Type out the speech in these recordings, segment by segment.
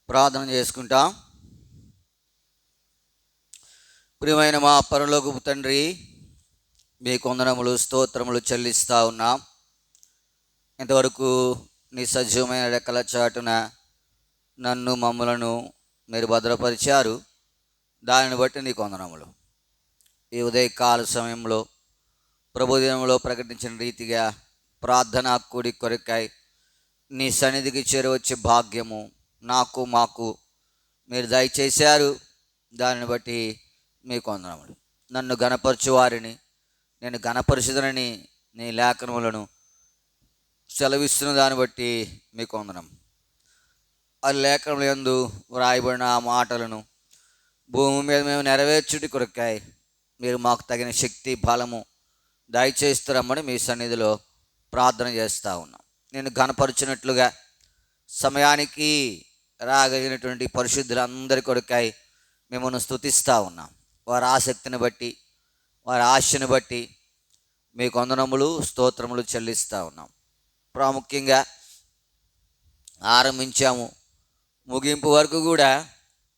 ప్రార్థన చేసుకుంటాం. ప్రియమైన మా పరలోకపు తండ్రి, మీ కొందనములు స్తోత్రములు చెల్లిస్తూ ఉన్నాం. ఇంతవరకు నీ సజీవమైన రెక్కల చాటున నన్ను మమ్మలను మీరు భద్రపరిచారు. దానిని బట్టి నీ కొందనములు. ఈ ఉదయకాల సమయంలో ప్రభుదినంలో ప్రకటించిన రీతిగా ప్రార్థన కూడి కొరకై నీ సన్నిధికి చేరవచ్చే భాగ్యము నాకు మాకు మీరు దయచేశారు. దానిని బట్టి మీ కొందనములు. నన్ను గణపరచు వారిని నేను గణపరిచుదనని నీ లేఖనములను సెలవిస్తున్న దాన్ని బట్టి మీ కొందనం. ఆ లేఖనముల యందు వ్రాయబడిన ఆ మాటలను భూమి మీద మేము నెరవేర్చుటి కొరకాయి మీరు మాకు తగిన శక్తి బలము దయచేస్తారమ్మని మీ సన్నిధిలో ప్రార్థన చేస్తూ ఉన్నాం. నేను గణపరిచినట్లుగా సమయానికి రాగలిగినటువంటి పరిశుద్ధులందరి కొరకాయి మిమ్మల్ని స్తుతిస్తూ ఉన్నాం. వారి ఆసక్తిని బట్టి వారి ఆశని బట్టి మీ కొందనములు స్తోత్రములు చెల్లిస్తూ ఉన్నాం. ప్రాముఖ్యంగా ఆరంభించాము, ముగింపు వరకు కూడా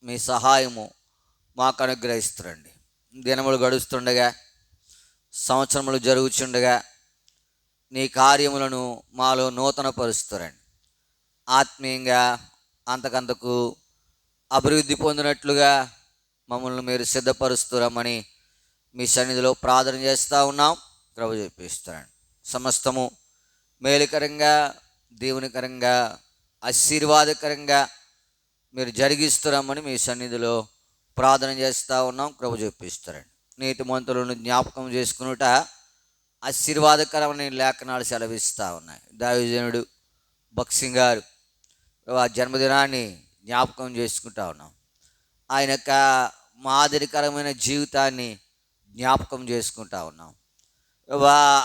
మీ సహాయము మాకు అనుగ్రహిస్తురండి. దినములు గడుస్తుండగా, సంవత్సరములు జరుగుచుండగా నీ కార్యములను మాలో నూతన పరుస్తురండి. ఆత్మీయంగా అంతకంతకు అభివృద్ధి పొందినట్లుగా మమ్మల్ని మీరు సిద్ధపరుస్తురమ్మని మీ సన్నిధిలో ప్రార్థన చేస్తూ ఉన్నాం. ప్రభు చూపిస్తారండి. సమస్తము మేలుకరంగా, దేవునికరంగా, ఆశీర్వాదకరంగా మీరు జరిగిస్తురమ్మని మీ సన్నిధిలో ప్రార్థన చేస్తూ ఉన్నాం. ప్రభు చూపిస్తారండి. నీతిమంతులను జ్ఞాపకం చేసుకునుట ఆశీర్వాదకరమని లేఖనాలు సెలవిస్తూ ఉన్నాయి. దైవజనుడు భక్సింగ్ గారు ఆ జన్మదినాన్ని జ్ఞాపకం చేసుకుంటా ఉన్నాం. ఆయన యొక్క మాదిరికరమైన జీవితాన్ని జ్ఞాపకం చేసుకుంటా ఉన్నాం.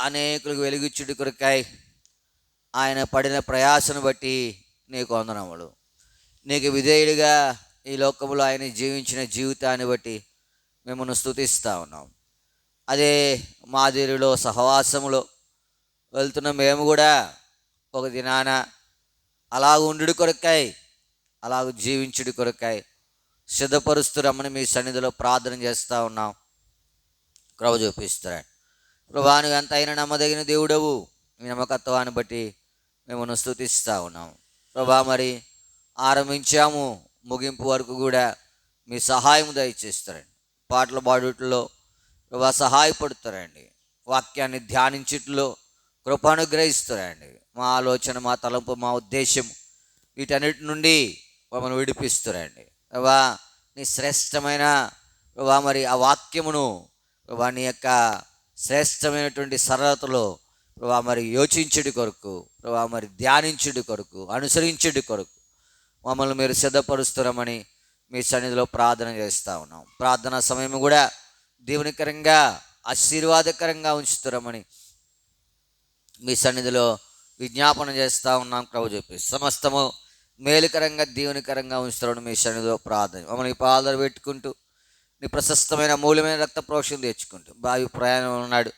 అనేకులకు వెలుగుచ్చుడి కొరకాయ ఆయన పడిన ప్రయాసను బట్టి నీకు వందనములు. నీకు విధేయుడిగా ఈ లోకంలో ఆయన జీవించిన జీవితాన్ని బట్టి మిమ్మల్ని స్తుతిస్తూ ఉన్నాం. అదే మాదిరిలో సహవాసములో వెళ్తున్న మేము కూడా ఒక దినాన అలాగ ఉండుడి కొరకాయ అలాగ జీవించుడి కొరకాయ సిద్ధపరుస్తురమ్మని మీ సన్నిధిలో ప్రార్థన చేస్తూ ఉన్నాం. ప్రభు చూపిస్తాడు. ప్రభాను ఎంత అయినా నమ్మదగిన దేవుడవు. మీ నమ్మకత్వాన్ని బట్టి మిమ్మల్ని స్తుతిస్తూ ఉన్నాం. ప్రభా, మరి ఆరంభించాము, ముగింపు వరకు కూడా మీ సహాయం దయచేస్తారండి. పాటలు పాడుట్లో ప్రభా సహాయపడుతారండి. వాక్యాన్ని ధ్యానించుట్లో కృప అనుగ్రహిస్తారండి. మా ఆలోచన, మా తలంపు, మా ఉద్దేశం వీటన్నిటి నుండి మమ్మల్ని విడిపిస్తారండి. ప్రభా, నీ శ్రేష్టమైన ప్రభా మరి ఆ వాక్యమును ప్రభా నీ యొక్క శ్రేష్టమైనటువంటి సరళతలో ప్రభా మరి యోచించుడి కొరకు, ప్రభా మరి ధ్యానించుడి కొరకు, అనుసరించుడి కొరకు మమ్మల్ని మీరు సిద్ధపరుస్తున్నామని మీ సన్నిధిలో ప్రార్థన చేస్తూ ఉన్నాం. ప్రార్థనా సమయం కూడా దేవునికరంగా ఆశీర్వాదకరంగా ఉంచుతారమని మీ సన్నిధిలో విజ్ఞాపన చేస్తూ ఉన్నాం. ప్రభు చెప్పి సమస్తము మేలుకరంగా దీవెనకరంగా ఉంచుతారని మీ సన్నిధిలో ప్రార్థన మమ్మల్ని పాదలు పెట్టుకుంటూ నీ ప్రశస్తమైన మూల్యమైన రక్త ప్రోక్షణ తెచ్చుకుంటూ బావి ప్రయాణం ఉన్నాడు.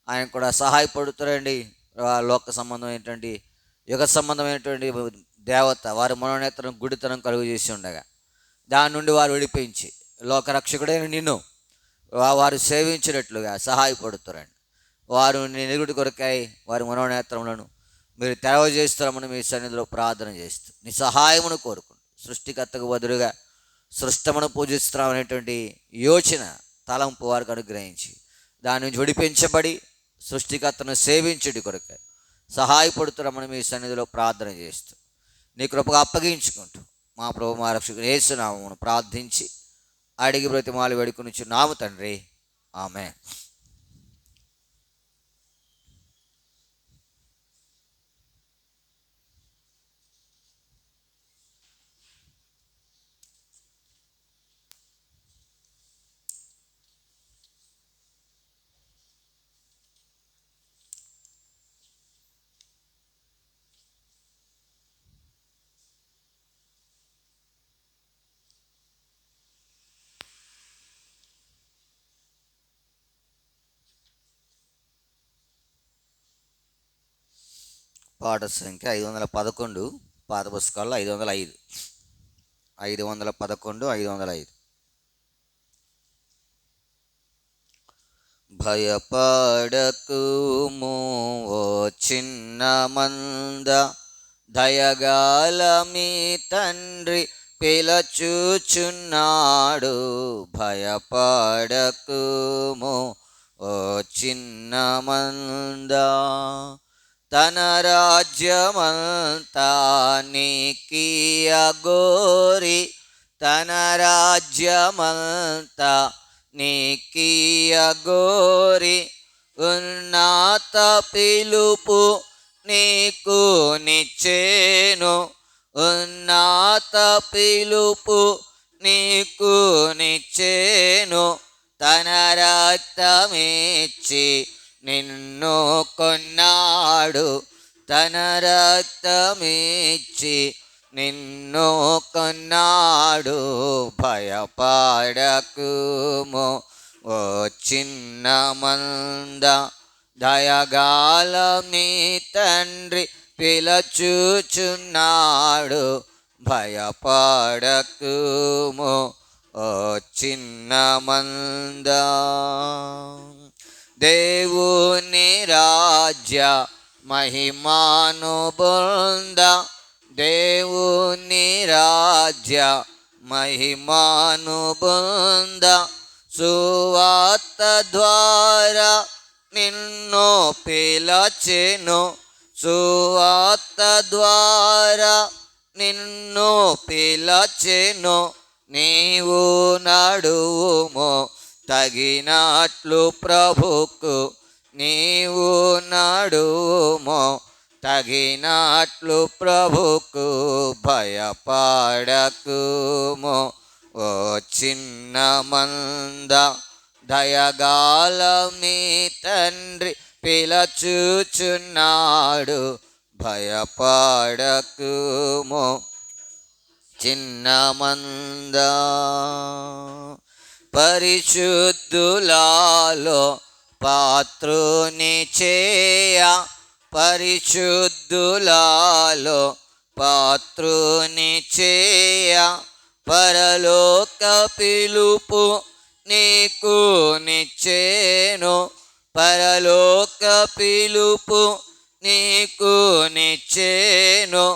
ఆయన కూడా సహాయపడుతారండి. లోక సంబంధమైనటువంటి యుగ సంబంధమైనటువంటి దేవత వారి మనోనేతరం గుడితనం కలుగు చేసి ఉండగా దాని నుండి వారు విడిపించి లోకరక్షకుడైన నిన్ను వారు సేవించినట్లుగా సహాయపడుతారండి. వారు నీ నిగుడి కొరకై వారి మనోనేత్రములను మీరు తెరవజేస్తారమని మీ సన్నిధిలో ప్రార్థన చేస్తూ నీ సహాయమును కోరుకుంటూ సృష్టికర్తకు బదులుగా సృష్టమును పూజిస్తున్నామనేటువంటి యోచన తలంపు వారికి అనుగ్రహించి దాని నుంచి విడిపించబడి సృష్టికర్తను సేవించుడి కొరకై సహాయపడుతున్నామని మీ సన్నిధిలో ప్రార్థన చేస్తూ నీ కృపగా అప్పగించుకుంటూ మా ప్రభు మా రక్షకుడు యేసు నామమును ప్రార్థించి అడిగి బ్రతిమాలు వేడుకొనుచున్నాము తండ్రి, ఆమేన్. పాట సంఖ్య 511, పాత పుస్తకాల్లో 505. 511, 505. భయపడకుము ఓ చిన్న మంద, దయగాల మీ తండ్రి పిలచుచున్నాడు. భయపడకుము ఓ చిన్న మంద, తన రాజ్యమంతా నీకియగోరి, తన రాజ్యమంతా నీకియగోరి, ఉన్నత పిలుపు నీకు నిచ్చేను, ఉన్నత పిలుపు నీకు నిచ్చేను. తన రక్తమిచ్చి నిన్ను కొన్నాడు, తన రక్తమిచ్చి నిన్ను కొన్నాడు. భయపడకుము ఓ చిన్న మంద, దయగాల నీ తండ్రి పిలచుచున్నాడు. భయపడకుము ఓ చిన్న మంద. దేవుని రాజ్య మహిమాను బృంద, దేవుని రాజ్య మహిమాను బృంద, సువార్త ద్వారా నిన్ను పిలచెను, సువార్త ద్వారా నిన్ను పిలచెను. నీవు నడువుము తగినట్లు ప్రభుకు, నీవు నడువుము తగినట్లు ప్రభుకు. భయపడకుము ఓ చిన్న మంద, దయగాల మీ తండ్రి పిలచుచున్నాడు. భయపడకుము చిన్న మంద. పరిశుద్ధులలో పాత్రుని చేయ, పరిశుద్ధులలో పాత్రుని చేయ, పరలోక పిలుపు నీకు నిచ్చేను, పరలోక పిలుపు నీకు నిచ్చేను.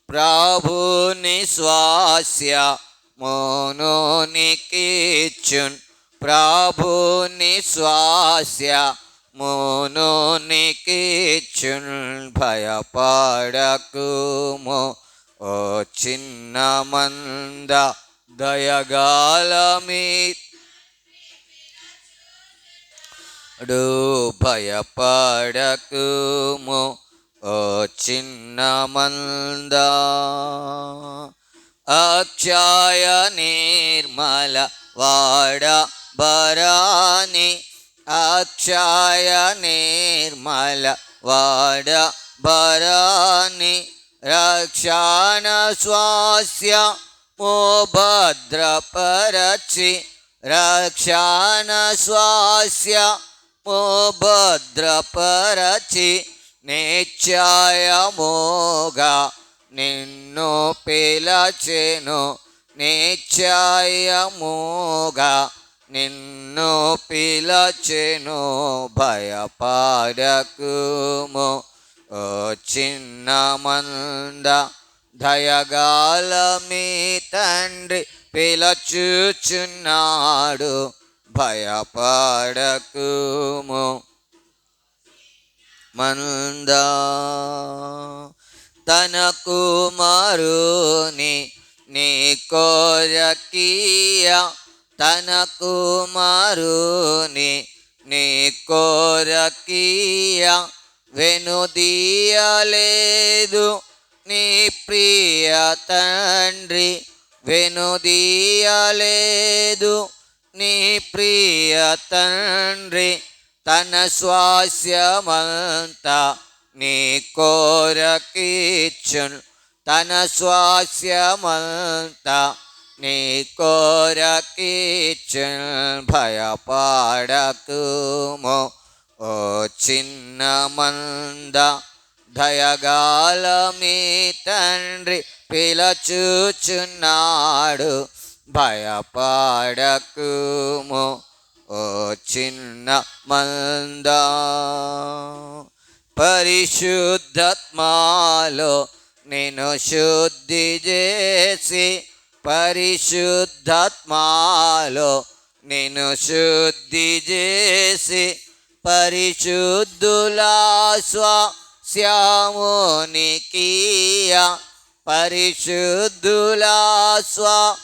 ప్రభుని స్వాస్యమును నీకిచ్చున్, ప్రభుని స్వాస్యమును నీకిచ్చున్. భయపడకుము ఓ చిన్న మంద, దయగాల మీ భయపడకుము ఓ చిన్న మంద. అక్షయ నిర్మల వాడ బరాని, అక్షయ నిర్మల వాడ బరాని, రక్షణ స్వాస్యము భద్రపరచి, రక్షణ స్వాస్యము భద్రపరచి, నిశ్చయముగా నిన్ను పిలచెను, నిశ్చయముగా నిన్ను పిలచెను. భయపడకుము ఓ చిన్న మంద, దయగాల మీ తండ్రి పిలచుచున్నాడు. భయపడకుము మంద. తన కుమారుని నీ కోరకీయ, తన కుమారుని నీ కోరకీయ, వెనుదీయలేదు నీ ప్రియ తండ్రి, వెనుదీయలేదు నీ ప్రియ తండ్రి. తన స్వాస్యమంతా నీ కోరకిచ్చున్, తన స్వాస్యమంతా నీ కోరకిచ్చున్. భయపడకుము ఓ చిన్న మంద, దయగాల మీ తండ్రి పిలచుచున్నాడు, భయపడకుము ఓ చిన్న మంద. పరిశుద్ధాత్మలో నిన్ను శుద్ధి చేసి, పరిశుద్ధాత్మలో నిన్ను శుద్ధి చేసి, పరిశుద్ధుల స్వాస్యమునికియ, పరిశుద్ధుల స్వాస్యమునికియ.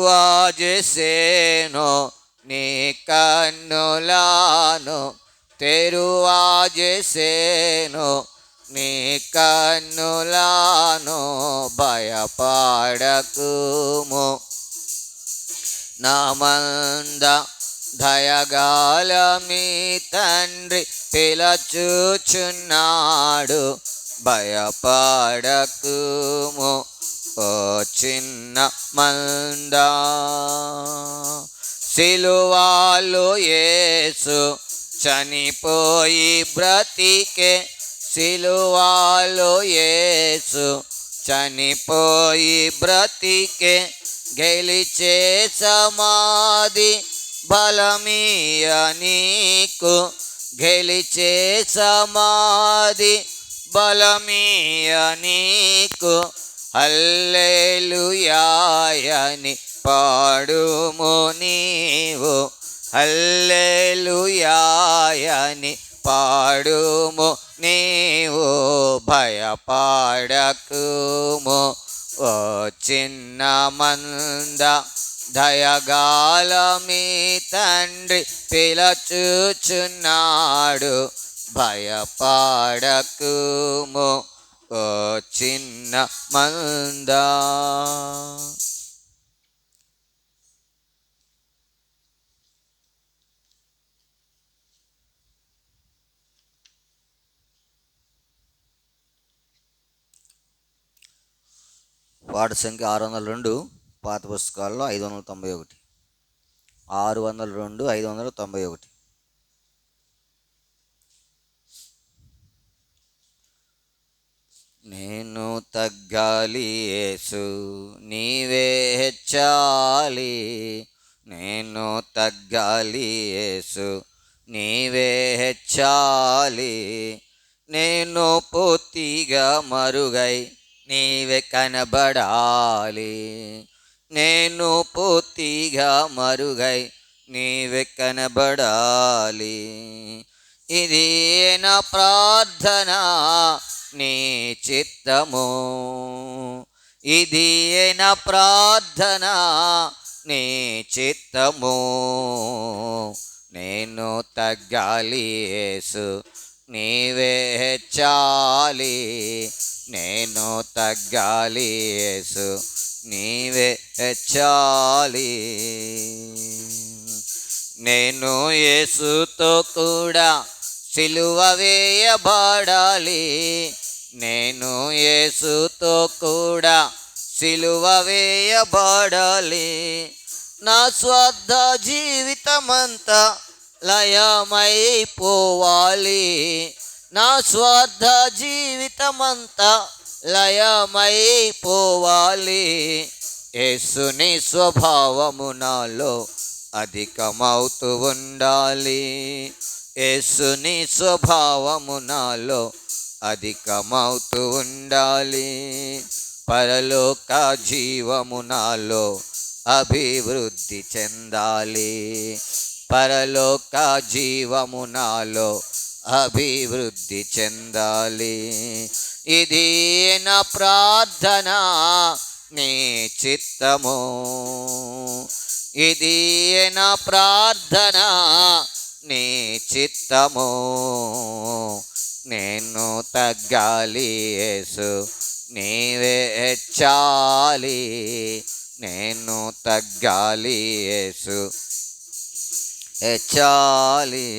వాజేసేను నీ కన్నులను, తెరువాజేసేను నీ కన్నులను, భయపడకుము నా మంద. దయగాల మీ తండ్రి పిలచుచున్నాడు, భయపడకుము ఓ చిన్న మంద. సిలువలో యేసు చనిపోయి బ్రతికే, సిలువలో యేసు చనిపోయి బ్రతికే, గెలిచే సమాధి బలమీయ నీకు, గెలిచే సమాధి బలమీయ నీకు. హల్లెలూయాయని పాడుము నీవు, హల్లెలూయాయని పాడుము నీవు, భయపడకుము ఓ చిన్న మంద. దయగాల మీ తండ్రి పిలచుచున్నాడు, భయపడకుము ఓ చిన్న మంద. పాట సంఖ్య 602, పాత పుస్తకాల్లో 591, 602 591. నేను తగ్గాలి యేసు నీవే హెచ్చాలి, నేను తగ్గాలి యేసు నీవే హెచ్చాలి. నేను పూర్తిగా మరుగై నీవే కనబడాలి, నేను పూర్తిగా మరుగై నీవే కనబడాలి. ఇది నా ప్రార్థన నీ చిత్తము, ఇది నా ప్రార్థన నీ చిత్తము. నేను తగ్గాలి యేసు నీవే హెచ్చాలి, నేను తగ్గాలి యేసు నీవే హెచ్చాలి. నేను యేసుతో కూడా సిలువ వేయబడాలి, నేను యేసుతో కూడా సిలువ వేయబడాలి. నా స్వార్థ జీవితమంతా లయమైపోవాలి, నా స్వార్థ జీవితమంతా లయమైపోవాలి. యేసుని స్వభావము నాలో అధికమవుతూ ఉండాలి, యేసుని స్వభావము నాలో అధికమవుతూ ఉండాలి. పరలోక జీవము నాలో అభివృద్ధి చెందాలి, పరలోక జీవము నాలో అభివృద్ధి చెందాలి. ఇది నా ప్రార్థన నీ చిత్తము, ఇది నా ప్రార్థన నీ చిత్తము. నేను తగ్గాలి యేసు నీవే హెచ్చాలి, నేను తగ్గాలి యేసు హెచ్చాలి.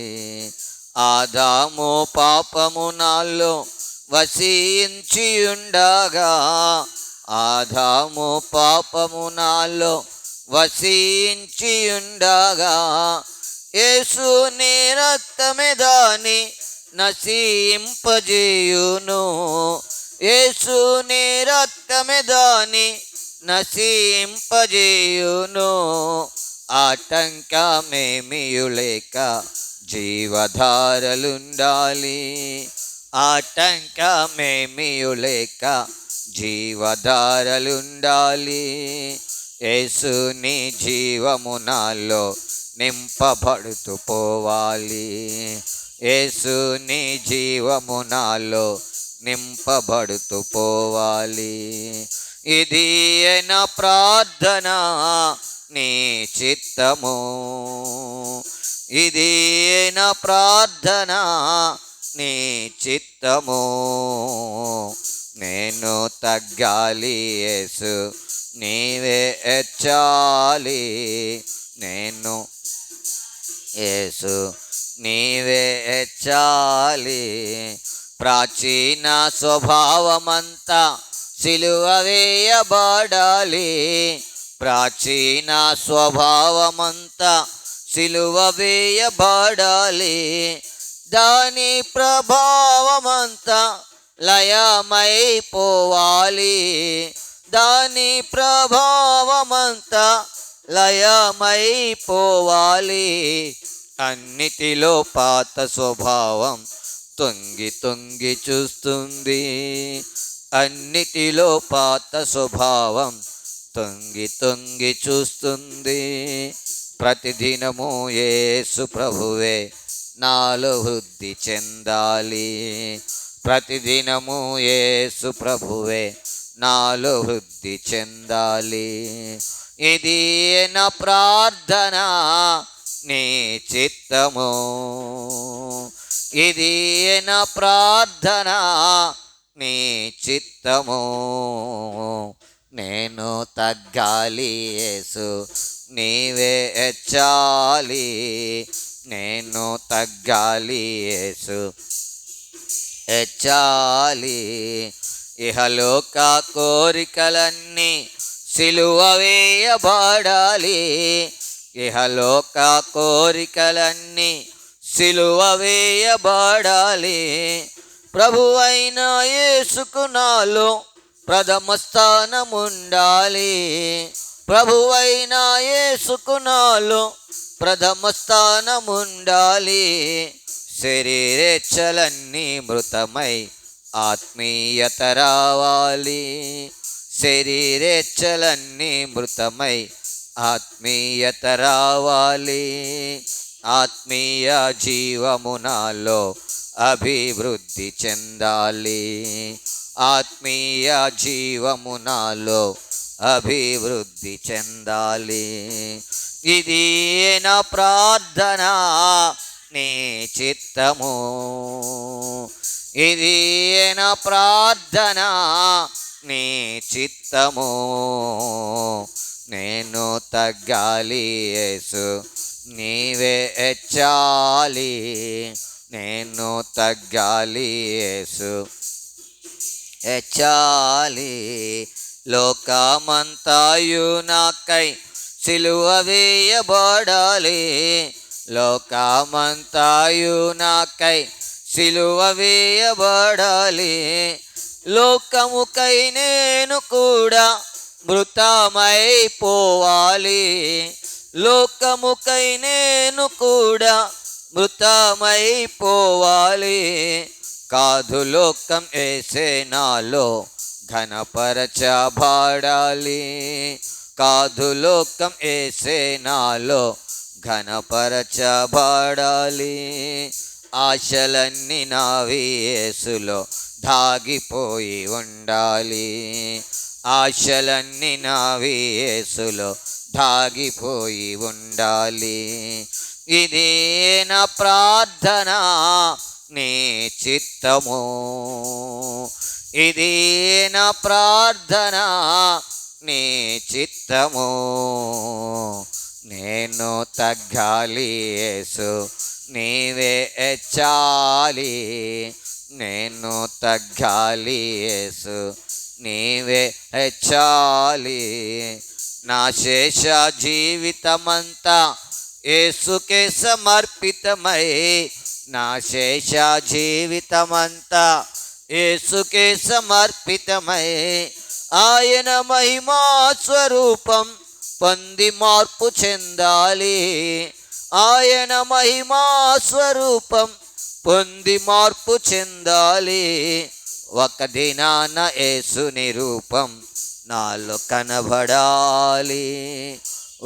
ఆదాము పాపము నాలో వసించి ఉండగా, ఆదాము పాపము నాలో వసించి ఉండగా, యేసు నీ రక్తమే దాని నశింపజేయును. యేసు నీ రక్తమే దాని నశింపజేయును. ఆటంకమేమియు లేక జీవధారలుండాలి. ఆటంకమేమియు లేక జీవధారలుండాలి. యేసుని జీవము నాలో నింపబడుతూ పోవాలి. యేసుని జీవము నాలో నింపబడుతూ పోవాలి. ఇది నా ప్రార్థన నీ చిత్తము. ఇది నా ప్రార్థన నీ చిత్తము. నేను తగ్గాలి యేసు నీవే హెచ్చాలి. నేను యేసు నీవే హెచ్చాలి. ప్రాచీన స్వభావమంతా సిలువ వేయబడాలి. ప్రాచీన స్వభావమంతా సిలువ వేయబడాలి. దాని ప్రభావమంతా లయమైపోవాలి. దాని ప్రభావమంతా లయమైపోవాలి. అన్నిటిలో పాత స్వభావం తొంగి తొంగి చూస్తుంది. అన్నిటిలో పాత స్వభావం తొంగి తొంగి చూస్తుంది. ప్రతిదినము యేసు ప్రభువే నాలో వృద్ధి చెందాలి. ప్రతిదినము యేసు ప్రభువే నాలో వృద్ధి చెందాలి. ఇది నా ప్రార్థన నీ చిత్తము. ఇది నా ప్రార్థన నీ చిత్తము. నేను తగ్గాలి యేసు నీవే హెచ్చాలి. నేను తగ్గాలి యేసు హెచ్చాలి. ఇహలోక కోరికలన్నీ సిలువ వేయబడాలి. ఇహలోక కోరికలన్నీ సిలువ వేయబడాలి. ప్రభువైన యేసుకు నాలో ప్రథమ స్థానముండాలి. ప్రభువైన యేసుకు నాలో ప్రథమ స్థానముండాలి. శరీరేచ్ఛలన్నీ మృతమై ఆత్మీయత రావాలి. శరీరేచ్ఛలన్నీ మృతమై ఆత్మీయత రావాలి. ఆత్మీయ జీవము నాలో అభివృద్ధి చెందాలి. ఆత్మీయ జీవము నాలో అభివృద్ధి చెందాలి. ఇది నా ప్రార్థన నీ చిత్తము. ఇది నా ప్రార్థన నీ చిత్తము. నేను తగ్గాలి యేసు నీవే హెచ్చాలి. నేను తగ్గాలి యేసు హెచ్చాలి. లోకమంతాయు నాకై సిలువ వేయబడాలి. లోకమంతాయు నాకై సిలువ వేయబడాలి. లోకముకై నేను కూడా మృతమైపోవాలి. లోకముకై నేను కూడా మృతమైపోవాలి. కాదు లోకం యేసే నాలో ఘనపరచబడాలి. కాదు లోకం యేసే నాలో ఘనపరచబడాలి. ఆశలన్నీ నావి యేసులో దాగిపోయి ఉండాలి. ఆశలన్నీ నావి యేసులో దాగిపోయి ఉండాలి. ఇది నా ప్రార్థన నీ చిత్తము. ఇది నా ప్రార్థన నీ చిత్తము. నేను తగ్గాలి యేసు నీవే హెచ్చాలి. నేను తగ్గాలి యేసు నీవే హెచ్చాలి. నా శేష జీవితమంతా యేసుకే సమర్పితమై నా శేష జీవితమంతా యేసుకే సమర్పితమై ఆయన మహిమా స్వరూపం పొంది మార్పు చెందాలి. ఆయన మహిమా స్వరూపం పొంది మార్పు చెందాలి. ఒక దినాన యేసుని రూపం నాలో కనబడాలి.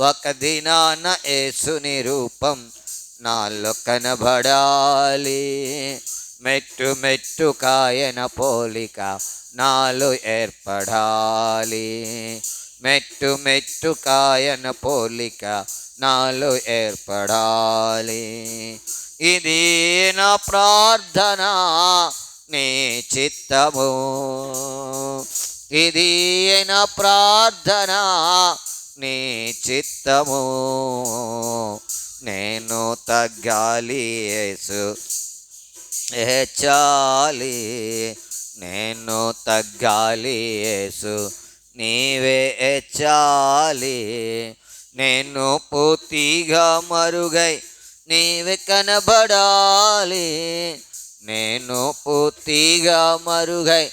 ఒక దినాన యేసుని రూపం నాలో కనబడాలి. మెట్టు మెట్టు కాయన పోలిక నాలో ఏర్పడాలి. మెట్టు మెట్టు కాయన పోలిక నాలో ఏర్పడాలి. ఇది నా ప్రార్థన నీ చిత్తము. ఇది నా ప్రార్థన నీ చిత్తము. నేను తగ్గాలి యేసు హెచ్చాలి. నేను తగ్గాలి యేసు నీవే హెచ్చాలి. నేను పూర్తిగా మరుగై నీవే కనబడాలి. నేను పూర్తిగా మరుగై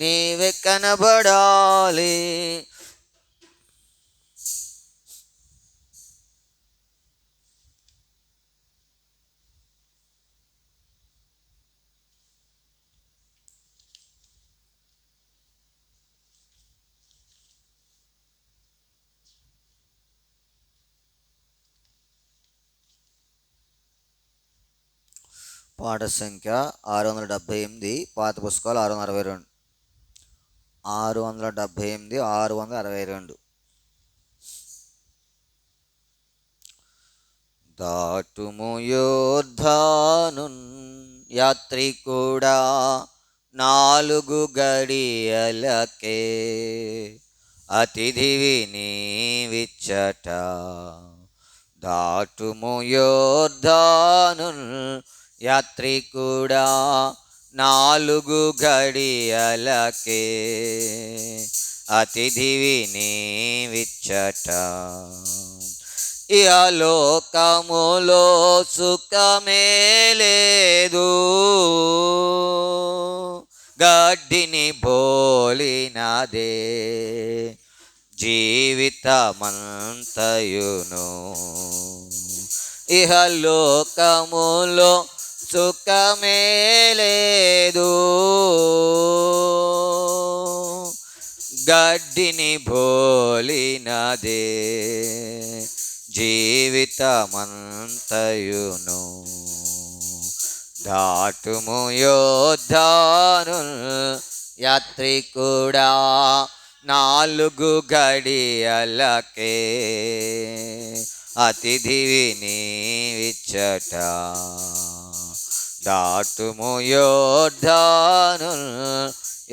నీవే కనబడాలి. పాట సంఖ్య 678, పాత పుస్తకాలు 662. 678, 662. దాటుము యోర్ధానున్ యాత్రికుడా 4 గడియలకే అతిథివి నీవిచ్చట. దాటుము యోర్ధానున్ యాత్రికుడా 4 గడియలకే అతిథివి నీవిచ్చట. ఇహలోకములో సుఖమే లేదు, గడ్డిని బోలినదే జీవితమంతయును. ఇహలోకములో సుఖమే లేదు, గడ్డిని బోలినదే జీవితమంతయును. దాటుము యోర్ధానున్ యాత్రికుడా 4 గడియలకే అతిథివి నీవిచ్చట. దాటుము యోర్ధానున్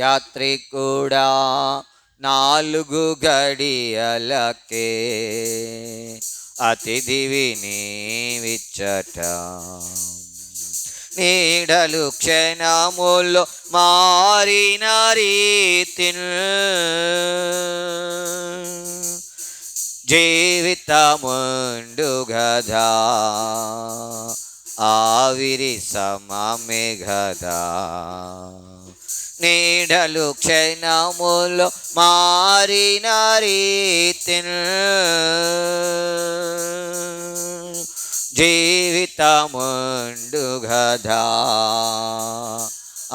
యాత్రికుడా 4 గడియలకే అతిథివి నీవిచ్చట. నీడలు క్షణములో మారిన రీతిన్ జీవితముండు గదా ఆవిరి సమమే గదా. నీడలు క్షణములో మారిన రీతిన్ జీవితముండు గదా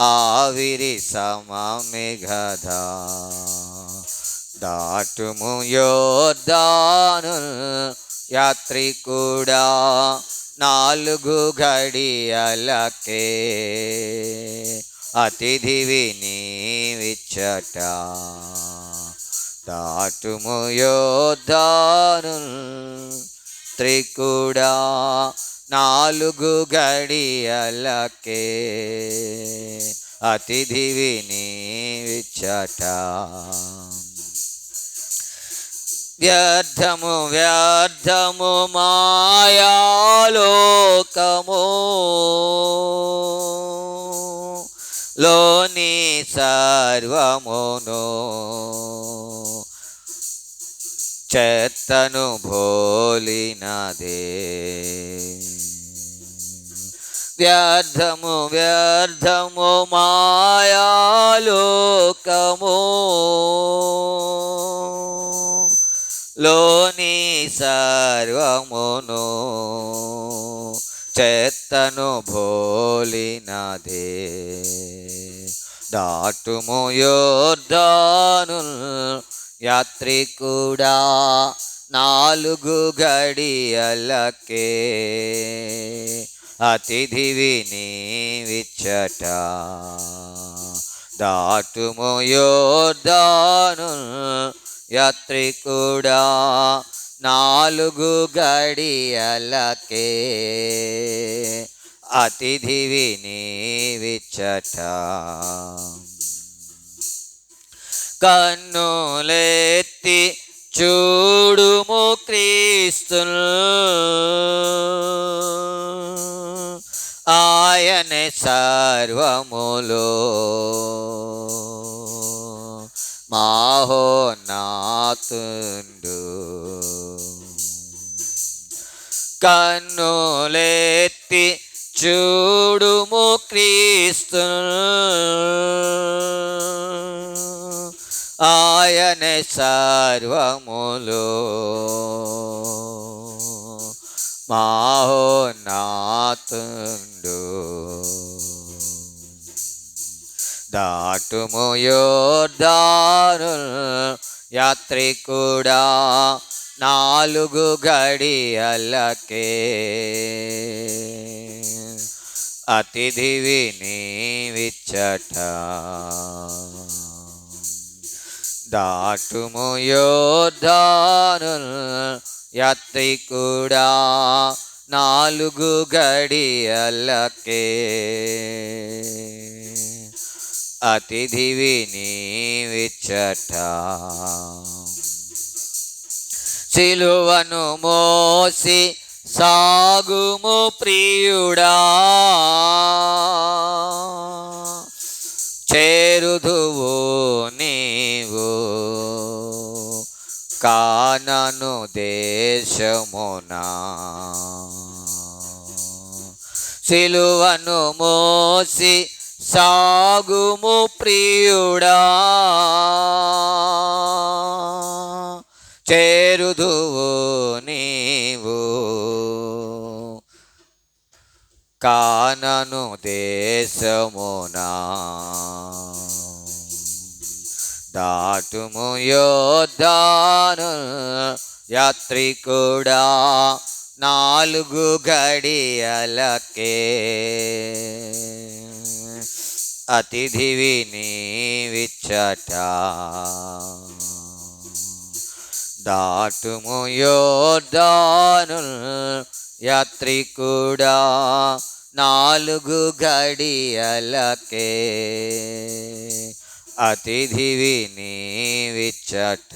ఆవిరి సమమే గదా. దాటుము యోర్ధానున్ యాత్రికుడా 4 గడియలకే అతిథివి నీవిచ్చట. దాటుము యోర్ధానున్ యాత్రికుడా 4 గడియలకే అతిథివి నీవిచ్చట. వ్యర్థము వ్యర్థము మాయాలోకము లోని సర్వమును చెత్తను భోలినదే. వ్యర్థము వ్యర్థము మాయాలోకము లోని సర్వమును చెత్తను భోలినదే. దాటుము యోర్దాను యాత్రికుడా 4 గడియలకే అతిథివి నీవిచ్చట. దాటుము యోర్దాను యాత్రికుడా 4 గడియలకే అతిథివి నీవిచ్చట. కన్నులెత్తి చూడుము క్రీస్తును, ఆయనే సర్వములో మహోన్నతుండు. కన్నులెత్తి చూడుము క్రీస్తును, ఆయనే సర్వములో మహోన్నతుండు. దాటుము యోర్దాను యాత్రికుడా 4 గడియలకే అతిథివి నీవిచ్చట. దాటుము యోర్దాను యాత్రికుడా 4 గడియలకే అతిథివి నీవిచ్చట. సిలువను మోసి సాగుము ప్రియుడా, చేరుదువు నీవు కానాను దేశమునా. సిలువను మోసి సాగుము ప్రియుడా, చేరుదువు నీవు కానాను దేశమునా. దాటుము యోర్దాను యాత్రికుడా 4 గడియలకే అతిథివి నీవిచ్చట. దాటుము యోర్దాను యాత్రికుడా 4 గడియలకే అతిథివి నీవిచ్చట.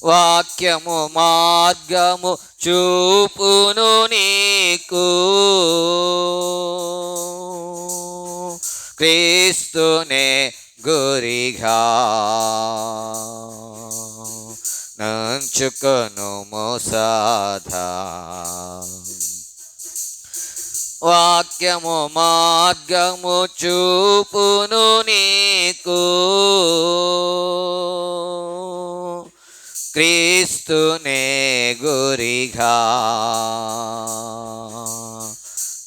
వాక్యము మార్గము చూపును నీకు, క్రీస్తునే గురిగా నంచుకొనుము సదా. వాక్యము మార్గము చూపును నీకు, క్రీస్తునే గురిగా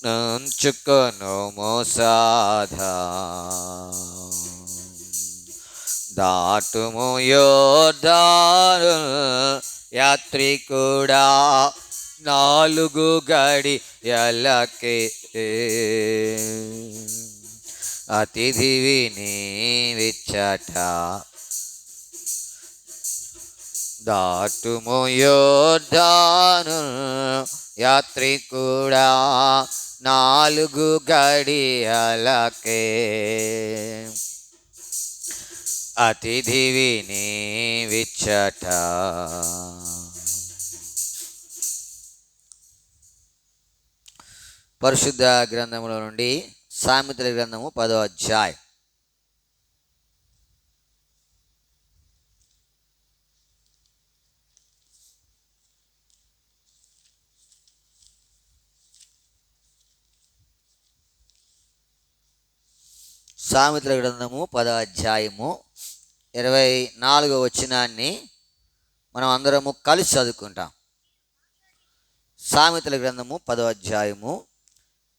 నంచుకొనుము సదా. దాటుము యోర్దాను యాత్రికుడా 4 గడియలకే అతిథివి నీవిచ్చట. దాటుము యోర్దాను యాత్రికుడా 4 గడియలకే అతిథివి నీవిచ్చట. పరిశుద్ధ గ్రంథములో నుండి సామెతల గ్రంథము 10వ అధ్యాయం. సామెతల గ్రంథము 10వ అధ్యాయము 24వ వచనాన్ని మనం అందరము కలిసి చదువుకుంటాం. సామెతల గ్రంథము 10వ అధ్యాయము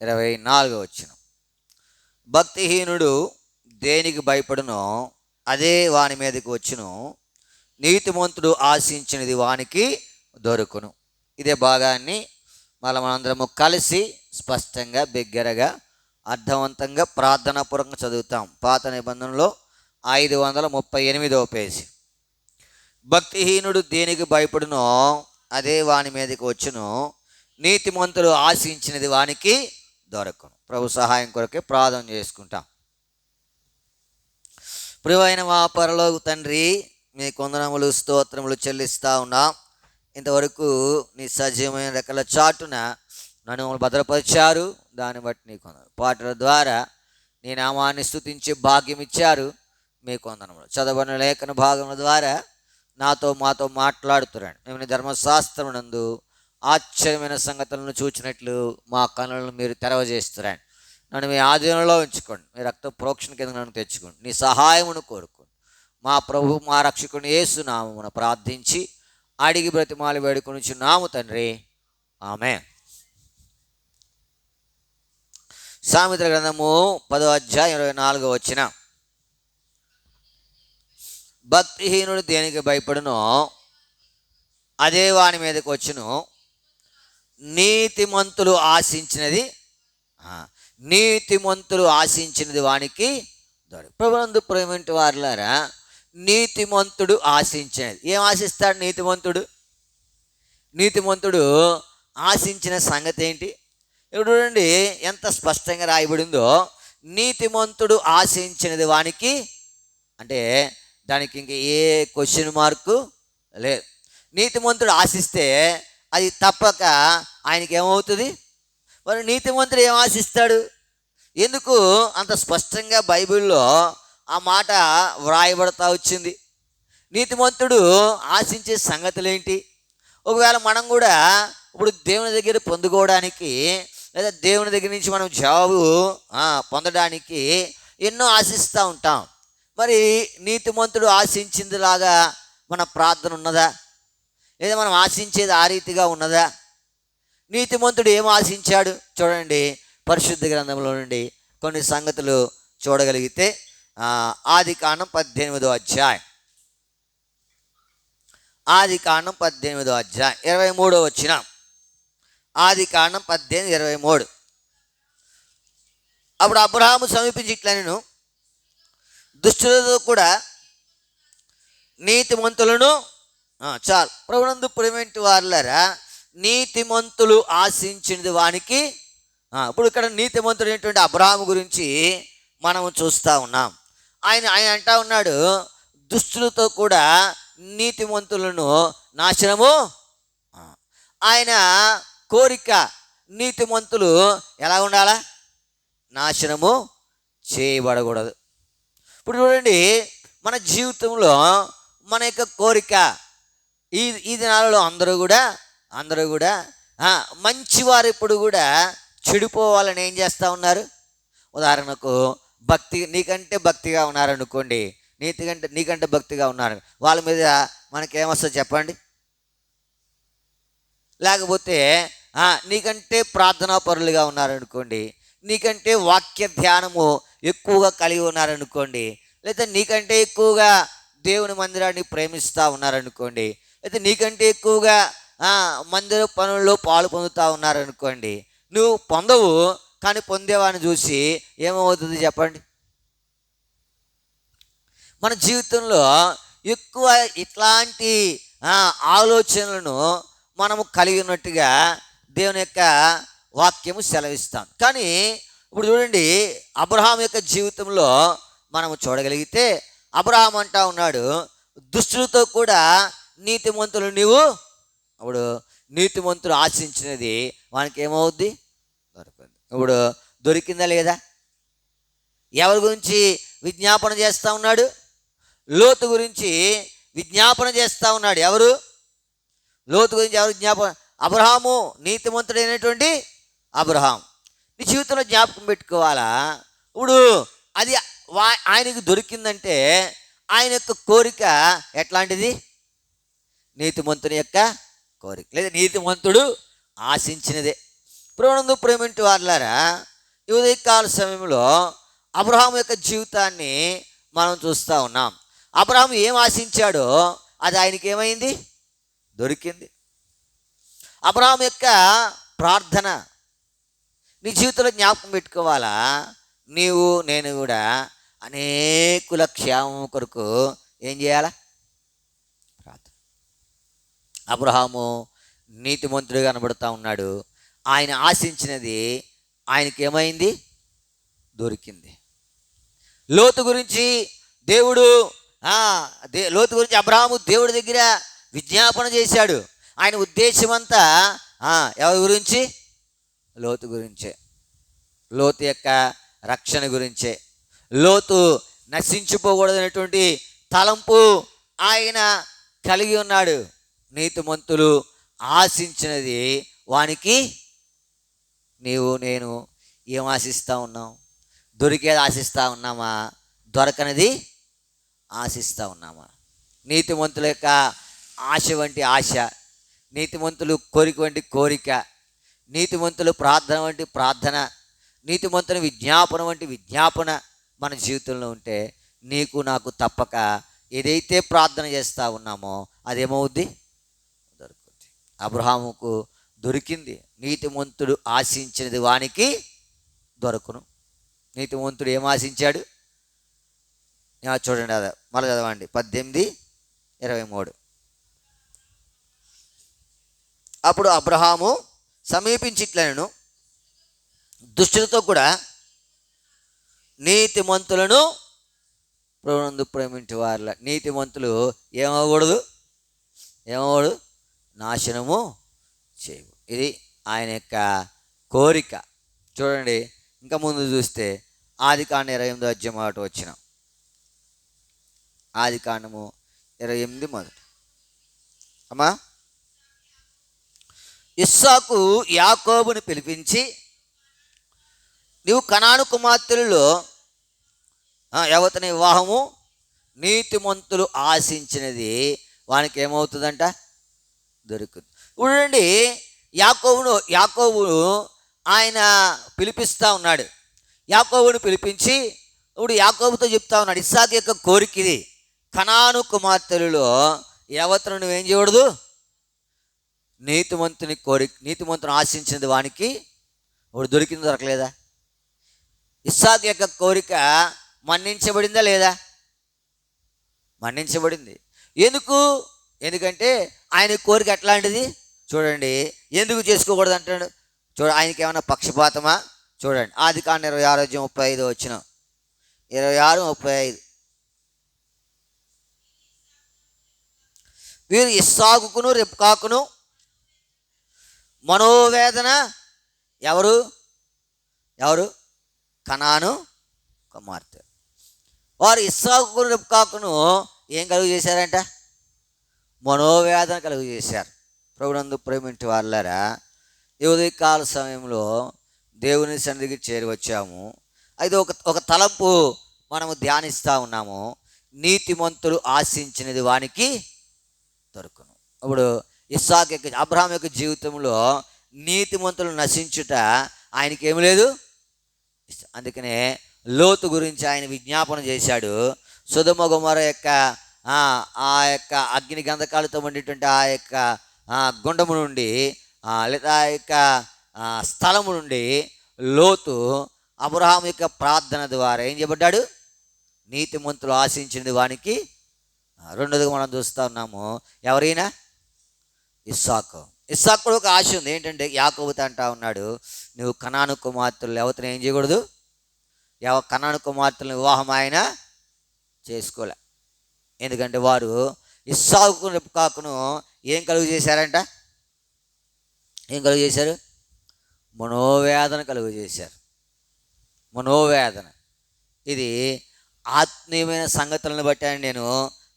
24వ వచనం. భక్తిహీనుడు దేనికి భయపడునో అదే వాని మీదకి వచ్చును, నీతిమంతుడు ఆశించినది వానికి దొరుకును. ఇదే భాగాన్ని మనందరము కలిసి స్పష్టంగా బిగ్గరగా అర్థవంతంగా ప్రార్థనాపూర్వకంగా చదువుతాం. పాత నిబంధనలో 538వ పేజీ. భక్తిహీనుడు దేనికి భయపడునో అదే వాని మీదకి వచ్చును, నీతిమంతుడు ఆశించినది వానికి దొరకను. ప్రభు సహాయం కొరకే ప్రార్థన చేసుకుంటాం. ప్రియమైన మా పరలోక తండ్రి, మీ కొందనములు స్తోత్రములు చెల్లిస్తూ ఉన్నాం. ఇంతవరకు నీ సజీవమైన రెక్కల చాటున నన్ను భద్రపరిచారు. దాన్ని బట్టి నీ కొందరు పాటల ద్వారా నీ నామాన్ని స్తుతించే భాగ్యం ఇచ్చారు. మీ కొందనములు చదవని లేఖన భాగముల ద్వారా మాతో మాట్లాడుతున్నాడు. మేము నీ ధర్మశాస్త్రం నందు ఆశ్చర్యమైన సంగతులను చూచినట్లు మా కన్నులను మీరు తెరవజేస్తున్నాడు. నన్ను మీ ఆధీనంలో ఉంచుకోండి. మీ రక్త ప్రోక్షణ కింద నన్ను తెచ్చుకోండి. నీ సహాయమును కోరుకోండి. మా ప్రభు మా రక్షకుని యేసు నామమున ప్రార్థించి అడిగి బ్రతిమాలి వేడుకొనుచున్నాము తండ్రి, ఆమేన్. సామెతల గ్రంథము 10వ అధ్యాయం 24వ వచనం. భక్తిహీనుడు దేనికి భయపడునో అదే వాని మీదకి వచ్చును, నీతిమంతులు ఆశించినది వానికి దొరికి. ప్రభునందు ప్రేమింటి వారులారా, నీతిమంతుడు ఆశించినది. ఏం ఆశిస్తాడు నీతిమంతుడు ఆశించిన సంగతి ఏంటి? ఇప్పుడు చూడండి ఎంత స్పష్టంగా రాయబడిందో. నీతిమంతుడు ఆశించినది వానికి అంటే దానికి ఇంక ఏ క్వశ్చన్ మార్కు లేదు. నీతిమంతుడు ఆశిస్తే అది తప్పక ఆయనకి ఏమవుతుంది? మరి నీతిమంతుడు ఏం ఆశిస్తాడు? ఎందుకు అంత స్పష్టంగా బైబిల్లో ఆ మాట వ్రాయబడతా వచ్చింది? నీతిమంతుడు ఆశించే సంగతులు ఏంటి? ఒకవేళ మనం కూడా ఇప్పుడు దేవుని దగ్గర పొందుకోవడానికి లేదా దేవుని దగ్గర నుంచి మనం జవాబు పొందడానికి ఎన్నో ఆశిస్తూ ఉంటాం. మరి నీతిమంతుడు ఆశించిందిలాగా మన ప్రార్థన ఉన్నదా? లేదా మనం ఆశించేది ఆ రీతిగా ఉన్నదా? నీతిమంతుడు ఏం ఆశించాడు? చూడండి, పరిశుద్ధ గ్రంథంలో నుండి కొన్ని సంగతులు చూడగలిగితే ఆదికాండం 18వ అధ్యాయం 23వ వచనం. ఆదికాండం 18:23. అప్పుడు అబ్రహాము సమీపించి ఇట్లా, నేను దుష్టులతో కూడా నీతిమంతులను చాలు. ప్రభునందు ప్రియమైన వారులారా, నీతిమంతులు ఆశించినది వానికి. ఇప్పుడు ఇక్కడ నీతిమంతుడు అనేటువంటి అబ్రహాము గురించి మనం చూస్తూ ఉన్నాం. ఆయన అంటా ఉన్నాడు, దుష్టులతో కూడా నీతిమంతులను నాశనము. ఆయన కోరిక నీతిమంతులు ఎలా ఉండాలా? నాశనము చేయబడకూడదు. ఇప్పుడు చూడండి, మన జీవితంలో మన యొక్క కోరిక ఈ దినాలలో అందరూ కూడా మంచివారు ఎప్పుడు కూడా చెడిపోవాలని ఏం చేస్తూ ఉన్నారు? ఉదాహరణకు నీకంటే భక్తిగా ఉన్నారనుకోండి, నీకంటే భక్తిగా ఉన్నారు, వాళ్ళ మీద మనకేమొస్తుంది చెప్పండి? లేకపోతే నీకంటే ప్రార్థనా పరులుగా ఉన్నారనుకోండి, నీకంటే వాక్య ధ్యానము ఎక్కువగా కలిగి ఉన్నారనుకోండి, లేదా నీకంటే ఎక్కువగా దేవుని మందిరాన్ని ప్రేమిస్తూ ఉన్నారనుకోండి, లేదా నీకంటే ఎక్కువగా మందిర పనుల్లో పాలు పొందుతూ ఉన్నారనుకోండి, నువ్వు పొందవు, కానీ పొందేవాడిని చూసి ఏమవుతుంది చెప్పండి? మన జీవితంలో ఎక్కువ ఇట్లాంటి ఆలోచనలను మనము కలిగి ఉన్నట్టుగా దేవుని యొక్క వాక్యము సెలవిస్తాం. కానీ ఇప్పుడు చూడండి, అబ్రహాం యొక్క జీవితంలో మనము చూడగలిగితే అబ్రహాం అంటా ఉన్నాడు, దుష్టులతో కూడా నీతిమంతులు నీవు. అప్పుడు నీతిమంతులు ఆశించినది వానికి ఏమవుద్ది? దొరకదు. ఇప్పుడు దొరికిందా లేదా? ఎవరి గురించి విజ్ఞాపన చేస్తూ ఉన్నాడు? లోతు గురించి విజ్ఞాపన చేస్తూ ఉన్నాడు. ఎవరు? లోతు గురించి ఎవరు విజ్ఞాపన? అబ్రహాము, నీతిమంతుడైనటువంటి అబ్రహాం. నీ జీవితంలో జ్ఞాపకం పెట్టుకోవాలా? ఇప్పుడు అది ఆయనకు దొరికిందంటే ఆయన యొక్క కోరిక ఎట్లాంటిది? నీతిమంతుని యొక్క కోరిక, లేదా నీతిమంతుడు ఆశించినదే. ప్రభునందు ప్రేమింటి వారులారా, ఈ ఉదయకాల సమయంలో అబ్రహాము యొక్క జీవితాన్ని మనం చూస్తూ ఉన్నాం. అబ్రహాము ఏం ఆశించాడో అది ఆయనకి ఏమైంది? దొరికింది. అబ్రహాము యొక్క ప్రార్థన నీ జీవితంలో జ్ఞాపకం పెట్టుకోవాలా? నీవు నేను కూడా అనేకుల క్షేమం కొరకు ఏం చేయాలా? ప్రార్థన. అబ్రహాము నీతిమంతుడిగా కనబడుతూ ఉన్నాడు. ఆయన ఆశించినది ఆయనకి ఏమైంది? దొరికింది. లోతు గురించి దేవుడు లోతు గురించి అబ్రహాము దేవుడి దగ్గర విజ్ఞాపన చేశాడు. ఆయన ఉద్దేశం అంతా ఎవరి గురించి? లోతు గురించే, లోతు యొక్క రక్షణ గురించే. లోతు నశించిపోకూడదనేటువంటి తలంపు ఆయన కలిగి ఉన్నాడు. నీతిమంతులు ఆశించినది వానికి నీవు నేను ఏం ఆశిస్తూ ఉన్నాం? దొరికేది ఆశిస్తూ ఉన్నామా? దొరకనిది ఆశిస్తూ ఉన్నామా? నీతిమంతుల యొక్క ఆశ వంటి ఆశ, నీతిమంతులు కోరిక వంటి కోరిక, నీతిమంతులు ప్రార్థన వంటి ప్రార్థన, నీతిమంతుల విజ్ఞాపన వంటి విజ్ఞాపన మన జీవితంలో ఉంటే నీకు నాకు తప్పక ఏదైతే ప్రార్థన చేస్తూ ఉన్నామో అదేమవుద్ది? దొరుకుద్ది. అబ్రహాముకు దొరికింది. నీతిమంతుడు ఆశించినది వానికి దొరకును. నీతిమంతుడు ఏం ఆశించాడు? చూడండి, అదే మళ్ళీ చదవండి, 18:23. అప్పుడు అబ్రహాము సమీపించి ఇట్లనెను, దుష్టులతో కూడా నీతిమంతులను ప్రభునందు ప్రేమించే వారిల. నీతిమంతులు ఏమవ్వకూడదు? నాశనము చేయవు. ఇది ఆయన యొక్క కోరిక. చూడండి, ఇంకా ముందు చూస్తే ఆదికాండం 28వ అధ్యాయం మాట వచ్చిన ఆదికాండము 28 మొదటి అమ్మా. ఇస్సాకు యాకోబుని పిలిపించి, నీవు కనాను కుమార్తెలలో యవతని వివాహము నీతిమంతులు ఆశించినది వానికి ఏమవుతుందంట? దొరుకుతుంది. చూడండి, యాకోబు ఆయన పిలిపిస్తూ ఉన్నాడు. యాకోబుని పిలిపించి ఇప్పుడు యాకోబుతో చెప్తా ఉన్నాడు, ఇస్సాకు యొక్క కోరిక ఇది. కనాను కుమార్తెలలో యవతను నువ్వేం చేయకూడదు? నీతిమంతుని ఆశించినది వానికి ఇప్పుడు దొరికింది, దొరకలేదా? ఇస్సాకు యొక్క కోరిక మన్నించబడిందా లేదా? మన్నించబడింది. ఎందుకంటే ఆయన కోరిక ఎట్లాంటిది చూడండి. ఎందుకు చేసుకోకూడదు అంటాడు? ఆయనకి ఏమైనా పక్షపాతమా? చూడండి, ఆదికాండం 26:35 వచ్చిన 26:35. వీరు ఇస్సాకును రెబ్కాకును మనోవేదన ఎవరు? కనాను కుమార్తె. వారు ఇస్సాకును రెబ్కాకును ఏం కలుగు చేశారంట? మనోవేదన కలుగు చేశారు. ప్రభునందు ప్రేమింటి వాళ్ళారా, ఈ ఉదయకాల సమయంలో దేవుని సన్నిధికి చేరి వచ్చాము. అయితే ఒక తలంపు మనము ధ్యానిస్తూ ఉన్నాము. నీతిమంతులు ఆశించినది వానికి దొరుకును. ఇప్పుడు ఇస్సాకు యొక్క అబ్రహాం యొక్క జీవితంలో నీతిమంతులు నశించుట ఆయనకి ఏమి లేదు. అందుకనే లోతు గురించి ఆయన విజ్ఞాపన చేశాడు. సొదొమ గొమొర్ర యొక్క ఆ యొక్క అగ్ని గంధకాలతో ఉండేటువంటి ఆ యొక్క గుండము నుండి లేదా ఆ యొక్క స్థలము నుండి లోతు అబ్రహాం యొక్క ప్రార్థన ద్వారా ఏం చేయబడ్డాడు? నీతిమంతులు ఆశించినది వానికి. రెండోదిగా మనం చూస్తూ ఉన్నాము, ఎవరైనా ఇస్సాకు కూడా ఒక ఆశ ఉంది. ఏంటంటే యాకోబుతో అంటా ఉన్నాడు, నువ్వు కనాను కుమార్తెలు ఎవరిని ఏం చేయకూడదు? కనాను కుమార్తెలను వివాహం ఆయన చేసుకోలే. ఎందుకంటే వారు ఇస్సాకు రెబ్కాకును ఏం కలుగు చేశారంట? మనోవేదన కలుగు చేశారు. మనోవేదన. ఇది ఆత్మీయమైన సంగతులను బట్టి అని నేను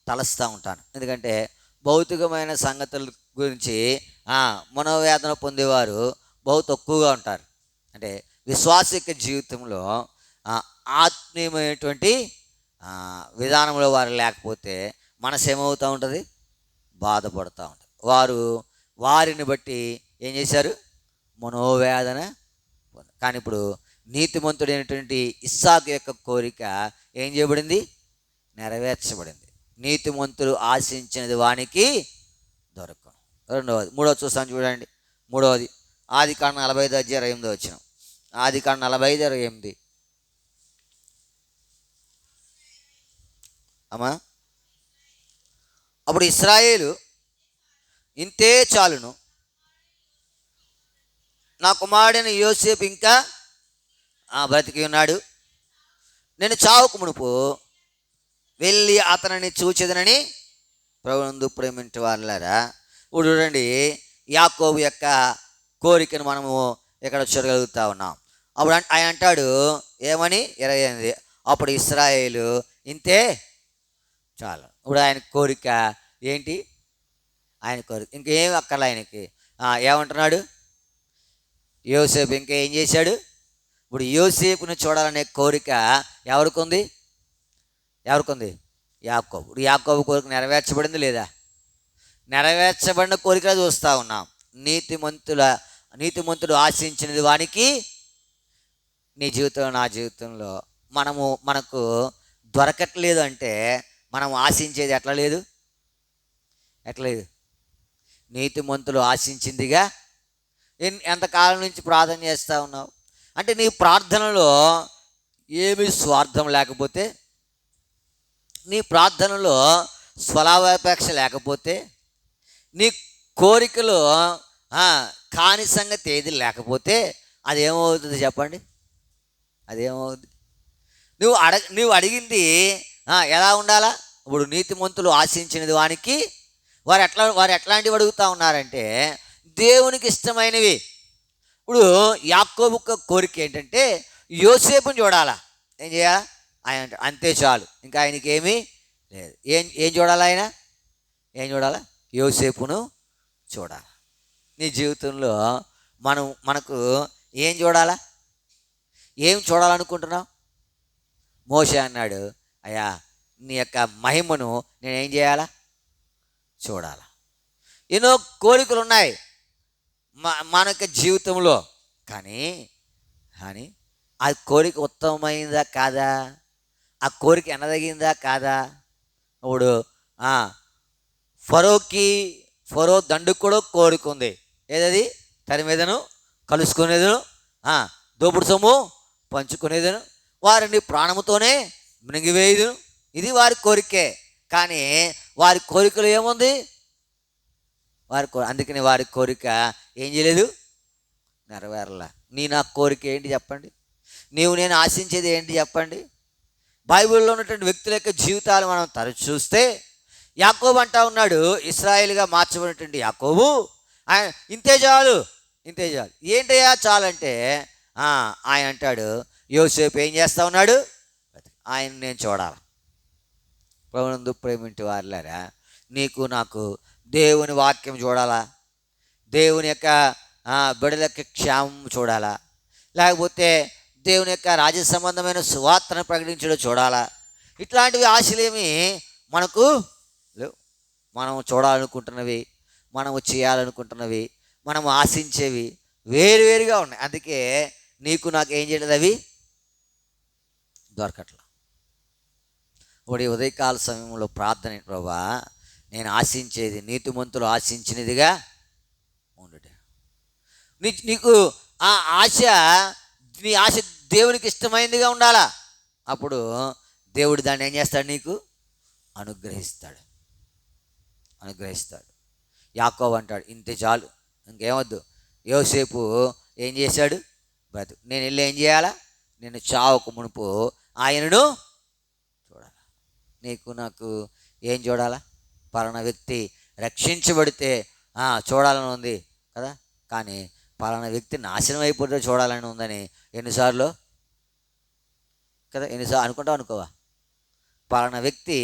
తలస్తూ ఉంటాను. ఎందుకంటే భౌతికమైన సంగతుల గురించి మనోవేదన పొందేవారు బహు తక్కువగా ఉంటారు. అంటే విశ్వాస యొక్క జీవితంలో ఆత్మీయమైనటువంటి విధానంలో వారు లేకపోతే మనసు ఏమవుతూ ఉంటుంది, బాధపడుతూ ఉంటుంది. వారు వారిని బట్టి ఏం చేశారు, మనోవేదన. కానీ ఇప్పుడు నీతిమంతుడైనటువంటి ఇస్సాకు యొక్క కోరిక ఏం చేయబడింది, నెరవేర్చబడింది. నీతిమంతులు ఆశించినది వానికి దొరకను. రెండవది, మూడవది చూస్తాను చూడండి. మూడవది ఆదికాండం 45:28 వచ్చిన. ఆదికాండం 45:28 అమ్మా. అప్పుడు ఇశ్రాయేలు, ఇంతే చాలును, నా కుమారుడైన యోసేపు ఇంకా బ్రతికి ఉన్నాడు, నేను చావుకు మునుపు వెళ్ళి అతనిని చూచెదనని ప్రభునందు ప్రేమించే వాళ్ళారా. ఇప్పుడు చూడండి, యాకోబు యొక్క కోరికను మనము ఇక్కడ చూడగలుగుతా ఉన్నాం. అప్పుడు ఆయన అంటాడు ఏమని, 28, అప్పుడు ఇశ్రాయేలు ఇంతే చాలు. ఇప్పుడు ఆయన కోరిక ఏంటి, ఆయన కోరిక ఇంకేం అక్కర్లే ఆయనకి. ఏమంటున్నాడు, యోసేపు ఇంకా ఏం చేశాడు. ఇప్పుడు యోసేపుని చూడాలనే కోరిక ఎవరికి ఉంది, యాకోబు. ఇప్పుడు యాకోబు కోరిక నెరవేర్చబడింది లేదా, నెరవేర్చబడిన కోరిక చూస్తూ ఉన్నాం. నీతిమంతుడు ఆశించినది వానికి నీ జీవితంలో నా జీవితంలో మనకు దొరకట్లేదు అంటే మనం ఆశించేది ఎట్లా లేదు. నీతిమంతులు ఆశించిందిగా ఎంతకాలం నుంచి ప్రార్థన చేస్తూ ఉన్నావు అంటే నీ ప్రార్థనలో ఏమీ స్వార్థం లేకపోతే, నీ ప్రార్థనలో స్వలాభాపేక్ష లేకపోతే, నీ కోరికలో కాని సంగతి ఏది లేకపోతే అదేమవుతుంది చెప్పండి, అదేమవుతుంది. నువ్వు అడిగింది ఎలా ఉండాలా. ఇప్పుడు నీతిమంతులు ఆశించినది వానికి వారు ఎట్లాంటివి అడుగుతూ ఉన్నారంటే దేవునికి ఇష్టమైనవి. ఇప్పుడు యాకోబు కోరిక ఏంటంటే యోసేపుని చూడాలా. ఏం చేయాలా, ఆయన అంతే చాలు, ఇంకా ఆయనకి ఏమీ లేదు. ఏం చూడాలా, ఆయన ఏం చూడాలా, యోసేపును చూడాలి. నీ జీవితంలో మనకు ఏం చూడాలా, ఏం చూడాలనుకుంటున్నావు. మోషే అన్నాడు, అయ్యా నీ యొక్క మహిమను నేనేం చేయాలా, చూడాలా. ఎన్నో కోరికలు ఉన్నాయి మన యొక్క జీవితంలో, కానీ ఆ కోరిక ఉత్తమమైందా కాదా, ఆ కోరిక ఎనదగిందా కాదా. ఇప్పుడు ఫరో దండుకు కూడా కోరిక ఉంది. ఏదది, తన మీదను కలుసుకునేదను, దోపుడు సొమ్ము పంచుకునేదను, వారిని ప్రాణముతోనే మృంగివేయుదును. ఇది వారి కోరికే. కానీ వారి కోరికలు ఏముంది, అందుకని వారి కోరిక ఏం చేయలేదు, నెరవేరలా. నా కోరిక ఏంటి చెప్పండి, నేను ఆశించేది ఏంటి చెప్పండి. బైబిల్లో ఉన్నటువంటి వ్యక్తుల యొక్క జీవితాలు మనం తరచు చూస్తే యాకోబు అంటా ఉన్నాడు, ఇశ్రాయేలుగా మార్చబడినటువంటి యాకోబు ఆయన ఇంతే చాలు. ఏంటయ్యా చాలంటే ఆయన అంటాడు, యోసేపు ఏం చేస్తా ఉన్నాడు, ఆయన నేను చూడాలి. ప్రభునందు ప్రేమింటి వారులారా, నీకు నాకు దేవుని వాక్యం చూడాలా, దేవుని యొక్క బిడ్డలకి క్షేమం చూడాలా, లేకపోతే దేవుని యొక్క రాజ్య సంబంధమైన సువార్తను ప్రకటించడం చూడాలా. ఇట్లాంటివి ఆశలేమి మనకు లేవు. మనం చూడాలనుకుంటున్నవి, మనము చేయాలనుకుంటున్నవి, మనం ఆశించేవి వేరువేరుగా ఉన్నాయి. అందుకే నీకు నాకు ఏం చేయలేదు, అవి దొరకట్లా. ఇప్పుడు ఉదయకాల సమయంలో ప్రార్థన, ప్రభా నేను ఆశించేది నీతిమంతులు ఆశించినదిగా ఉండుట. నీకు ఆ ఆశ, నీ ఆశ దేవునికి ఇష్టమైనదిగా ఉండాలా. అప్పుడు దేవుడు దాన్ని ఏం చేస్తాడు, నీకు అనుగ్రహిస్తాడు. యాకోబు అంటాడు ఇంతే చాలు, ఇంకేమొద్దు. యోసేపు ఏం చేశాడు, నేను వెళ్ళి ఏం చేయాలా, నేను చావుకు మునుపు ఆయనను చూడాలా. నీకు నాకు ఏం చూడాలా, పలానా వ్యక్తి రక్షించబడితే చూడాలని ఉంది కదా, కానీ పలానా వ్యక్తి నాశనం అయిపోతే చూడాలని ఉందని ఎన్నిసార్లు అనుకుంటావు, అనుకోవా. పలానా వ్యక్తి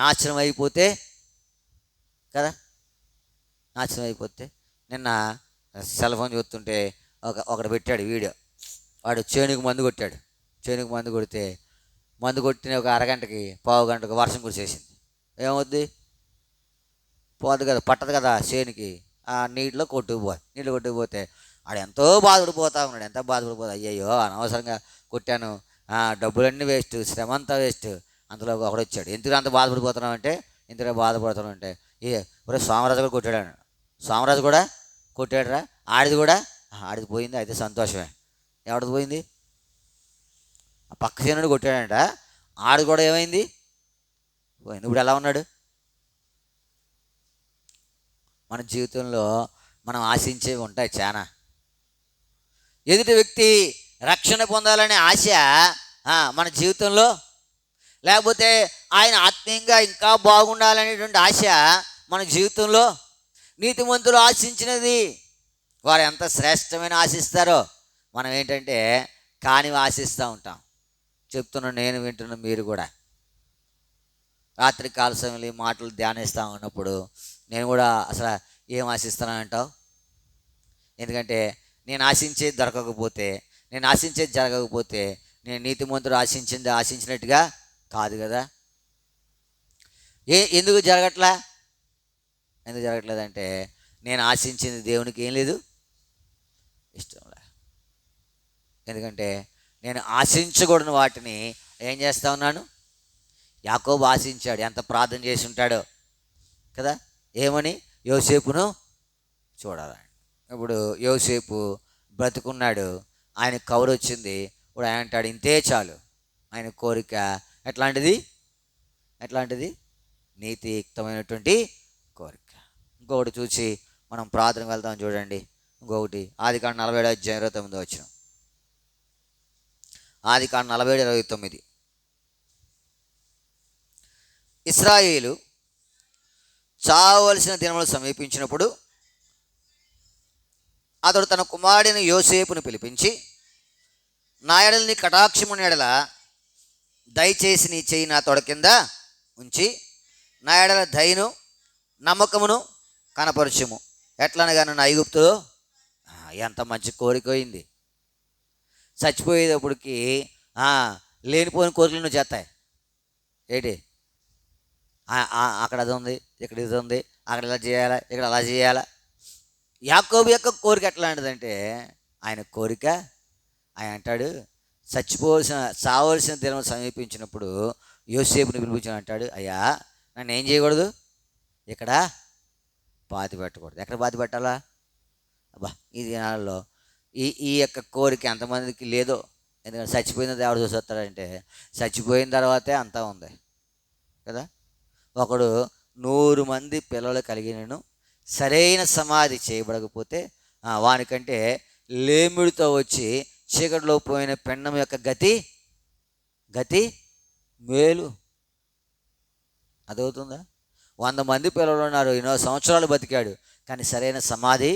నాశనం అయిపోతే కదా, నాశనం అయిపోతే. నిన్న సెల్ ఫోన్ చూస్తుంటే ఒకడు పెట్టాడు వీడియో, వాడు చేనుకు మందు కొట్టాడు. చేనుకు మందు కొట్టిన ఒక అరగంటకి పావు గంటకు వర్షం కురిసేసింది. ఏమవుద్ది? పోదు కదా, పట్టదు కదా చేనుకి. ఆ నీటిలో కొట్టుకుపోతే ఆడు ఎంతో బాధపడిపోతా ఉన్నాడు. ఎంత బాధపడిపోతా, అయ్యయ్యో అనవసరంగా కొట్టాను, డబ్బులన్నీ వేస్ట్, శ్రమ అంతా వేస్ట్. అంతలో ఒకడు వచ్చాడు, ఎందుకు అంత బాధపడిపోతున్నావు అంటే, ఇంతలో బాధపడుతున్నావు అంటే, ఒరే సోమరాజు కూడా కొట్టాడు అన్నాడు. సోమరాజు కూడా కొట్టాడురా, ఆడిది కూడా, ఆడిది పోయింది, అయితే సంతోషమే. ఎవడిది పోయింది? ఆ పక్క సేనుడు కొట్టాడంట, ఆడు కూడా ఏమైంది? పోయింది. ఇప్పుడు ఎలా ఉన్నాడు? మన జీవితంలో మనం ఆశించేవి ఉంటాయి చాలా. ఎదుటి వ్యక్తి రక్షణ పొందాలనే ఆశ మన జీవితంలో, లేకపోతే ఆయన ఆత్మీయంగా ఇంకా బాగుండాలనేటువంటి ఆశ మన జీవితంలో. నీతిమంతులు ఆశించినది వారు ఎంత శ్రేష్టమైన ఆశిస్తారో మనం ఏంటంటే కానివి ఆశిస్తూ ఉంటాం. చెప్తున్నా, నేను వింటున్నా, మీరు కూడా. రాత్రి కాల సమయంలో ఈ మాటలు ధ్యానిస్తూ ఉన్నప్పుడు నేను కూడా అసలు ఏం ఆశిస్తానంటావు? ఎందుకంటే నేను ఆశించేది దొరకకపోతే, నేను ఆశించేది జరగకపోతే, నేను నీతిమంతుడు ఆశించినట్టుగా కాదు కదా. ఎందుకు జరగట్లేదంటే నేను ఆశించింది దేవునికి ఏం లేదు, ఇష్టంలే. ఎందుకంటే నేను ఆశించకూడని వాటిని ఏం చేస్తూ ఉన్నాను? యాకోబు ఆశించాడు, ఎంత ప్రార్థన చేసి ఉంటాడో కదా. ఏమని? యోసేపును చూడాలని. ఇప్పుడు యోసేపు బ్రతుకున్నాడు, ఆయన కవర్ వచ్చింది. ఇప్పుడు ఆయన అంటాడు, ఇంతే చాలు. ఆయన కోరిక ఎట్లాంటిది? నీతియుక్తమైనటువంటి కోరిక. ఇంకొకటి చూసి మనం ప్రార్థనకు వెళ్తాం చూడండి. ఇంకొకటి ఆదికాండం 47:29. ఆదికాండం 47:29. ఇశ్రాయేలు చావలసిన దినములు సమీపించినప్పుడు అతడు తన కుమారుడిని యోసేపును పిలిపించి, నా ఎడల నీ కటాక్షముని ఎడల దయచేసి నీ చెయ్యి నా తొడ కింద ఉంచి నా ఎడల దయను నమ్మకమును కనపరచుము. ఎట్లనగా నన్ను ఐగుప్తులో, ఎంత మంచి కోరిక అయింది. చచ్చిపోయేటప్పటికి లేనిపోయిన కోరికలు నువ్వు చేస్తాయి ఏంటి? అక్కడ అది ఉంది, ఇక్కడ ఇది ఉంది, అక్కడ ఇలా చేయాలా, ఇక్కడ అలా చేయాలా. యాకోబు యొక్క కోరిక ఎట్లాంటిదంటే, ఆయన కోరిక, ఆయన అంటాడు, చావలసిన దినం సమీపించినప్పుడు యోసేపుని పిలిపించిన అంటాడు, అయ్యా నన్ను ఏం చేయకూడదు, ఇక్కడ పాతి పెట్టకూడదు. ఎక్కడ పాతి పెట్టాలా? అబ్బా, ఈ దినాల్లో ఈ యొక్క కోరిక ఎంతమందికి లేదో. ఎందుకంటే చచ్చిపోయిన దేవుడు చూసి వస్తాడంటే, చచ్చిపోయిన తర్వాతే అంతా ఉంది కదా. ఒకడు 100 మంది పిల్లలు కలిగినను సరైన సమాధి చేయబడకపోతే వానికంటే లేమిడితో వచ్చి చీకటిలో పోయిన పెండం యొక్క గతి మేలు. అదవుతుందా? 100 మంది పిల్లలు ఉన్నారు, ఎన్నో సంవత్సరాలు బతికాడు, కానీ సరైన సమాధి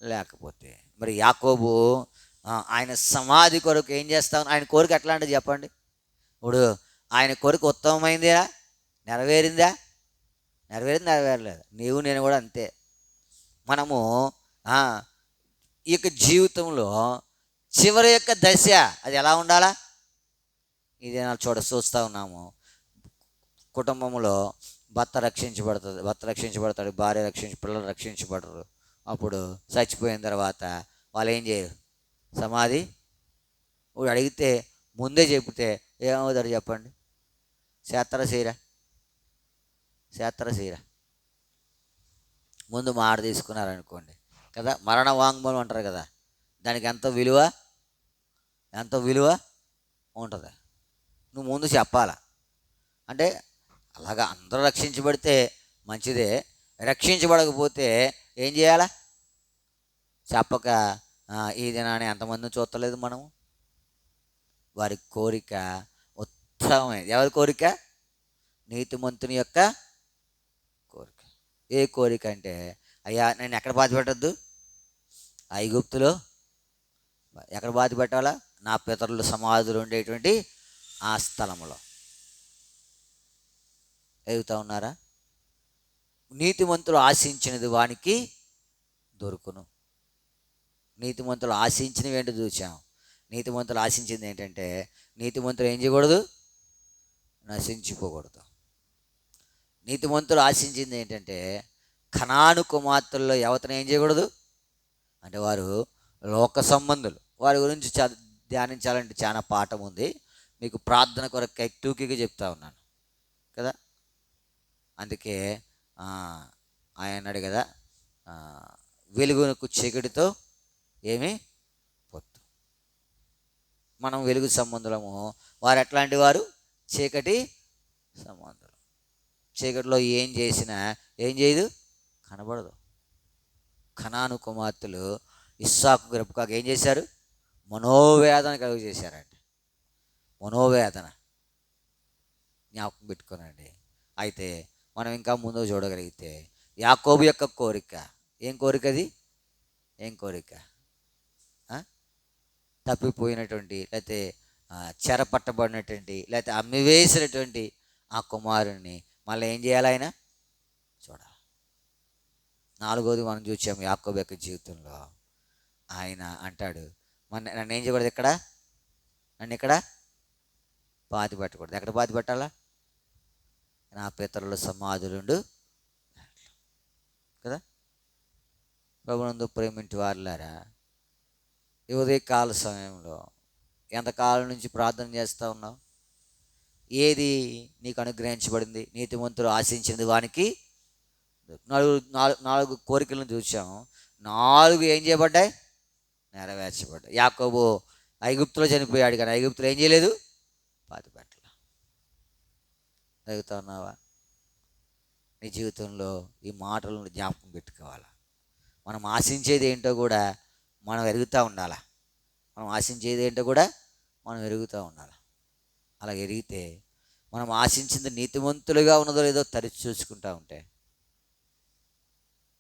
లేకపోతే. మరి యాకోబు ఆయన సమాధి కొరకు ఏం చేస్తాం? ఆయన కోరిక ఎట్లాంటిది చెప్పండి. ఇప్పుడు ఆయన కోరిక ఉత్తమమైందా? నెరవేరిందా? నెరవేరలేదు. నీవు నేను కూడా అంతే. మనము ఈ యొక్క జీవితంలో చివరి యొక్క దశ అది ఎలా ఉండాలా? ఇదే చూస్తూ ఉన్నాము. కుటుంబంలో భర్త రక్షించబడతాడు, భార్య పిల్లలు రక్షించబడరు. అప్పుడు చచ్చిపోయిన తర్వాత వాళ్ళు ఏం చేయరు? సమాధి ఇప్పుడు అడిగితే ముందే చెబితే ఏమవుతారు చెప్పండి? చేత్తరా చేయరా? ముందు మాట తీసుకున్నారనుకోండి కదా, మరణ వాంగ్మూలం అంటారు కదా, దానికి ఎంత విలువ ఉంటుంది. నువ్వు ముందు చెప్పాలా. అంటే అలాగా అందరూ రక్షించబడితే మంచిదే, రక్షించబడకపోతే ఏం చేయాలా? చెప్పక ఈ దినాన్ని ఎంతమందిని చూస్తలేదు మనము. వారి కోరిక ఉత్తమమైనది. ఎవరి కోరిక? నీతిమంతుని యొక్క కోరిక. ఏ కోరిక అంటే, అయ్యా నేను ఎక్కడ బాధ పెట్టద్దు? ఐగుప్తులో. ఎక్కడ బాధ పెట్టాలా? నా పితరుల సమాధులు ఉండేటువంటి ఆ స్థలంలో. ఎదుగుతూ ఉన్నారా? నీతిమంతులు ఆశించినది వానికి దొరుకును. నీతిమంతులు ఆశించినవి ఏంటో చూసాం. నీతిమంతులు ఆశించింది ఏంటంటే, నీతిమంతులు ఏం చేయకూడదు? నశించిపోకూడదు. నీతిమంతులు ఆశించింది ఏంటంటే, కనాను కుమార్తెల్లో యువతను ఏం చేయకూడదు అంటే, వారు లోక సంబంధులు. వారి గురించి ధ్యానించాలంటే చాలా పాఠం ఉంది. మీకు ప్రార్థన కొరకు టూకీగా చెప్తా ఉన్నాను కదా. అందుకే ఆయన అన్నాడు కదా, వెలుగునకు చీకటితో ఏమి పొత్తు. మనం వెలుగు సంబంధులము, వారు ఎట్లాంటి వారు? చీకటి సంబంధులు. చీకటిలో ఏం చేసినా ఏం చేయదు? కనబడదు. కనాను కుమార్తెలు ఇస్సాకు రెబ్కాకు ఏం చేశారు? మనోవేదన కలుగు చేశారండి. మనోవేదన జ్ఞాపకం పెట్టుకోనండి. అయితే మనం ఇంకా ముందు చూడగలిగితే, యాకోబు యొక్క కోరిక ఏం కోరిక? అది ఏం కోరిక? తప్పిపోయినటువంటి, లేకపోతే చెరపట్టబడినటువంటి, లేకపోతే అమ్మివేసినటువంటి ఆ కుమారుణ్ణి మళ్ళీ ఏం చేయాలి? ఆయన చూడాలి. నాలుగోది మనం చూసాము యాకోబు యొక్క జీవితంలో. ఆయన అంటాడు, నన్ను ఏం చేయకూడదు? నన్ను ఇక్కడ పాతి పెట్టకూడదు. ఎక్కడ పాతి పెట్టాలా? నా పితరుల సమాధులుండు కదా. ప్రభునందు ప్రేమింటి వారులారా, ఈ ఉదయకాల సమయంలో ఎంతకాలం నుంచి ప్రార్థన చేస్తూ ఉన్నావు? ఏది నీకు అనుగ్రహించబడింది? నీతిమంతులు ఆశించింది వానికి నాలుగు కోరికలను చూసాము. 4 ఏం చేయబడ్డాయి? నెరవేర్చబడ్డాయి. యాకోబు ఐగుప్తులో చనిపోయాడు, కానీ ఐగుప్తులో ఏం చేయలేదు? పాతి పెట్టాల. చదువుతా ఉన్నావా? నీ జీవితంలో ఈ మాటలను జ్ఞాపకం పెట్టుకోవాలా. మనం ఆశించేది ఏంటో కూడా మనం ఎరుగుతూ ఉండాలా. మనం ఆశించేది ఏంటో కూడా మనం ఎరుగుతూ ఉండాలి. అలా ఎరిగితే మనం ఆశించింది నీతిమంతులుగా ఉన్నదో లేదో తరిచి చూసుకుంటూ ఉంటే,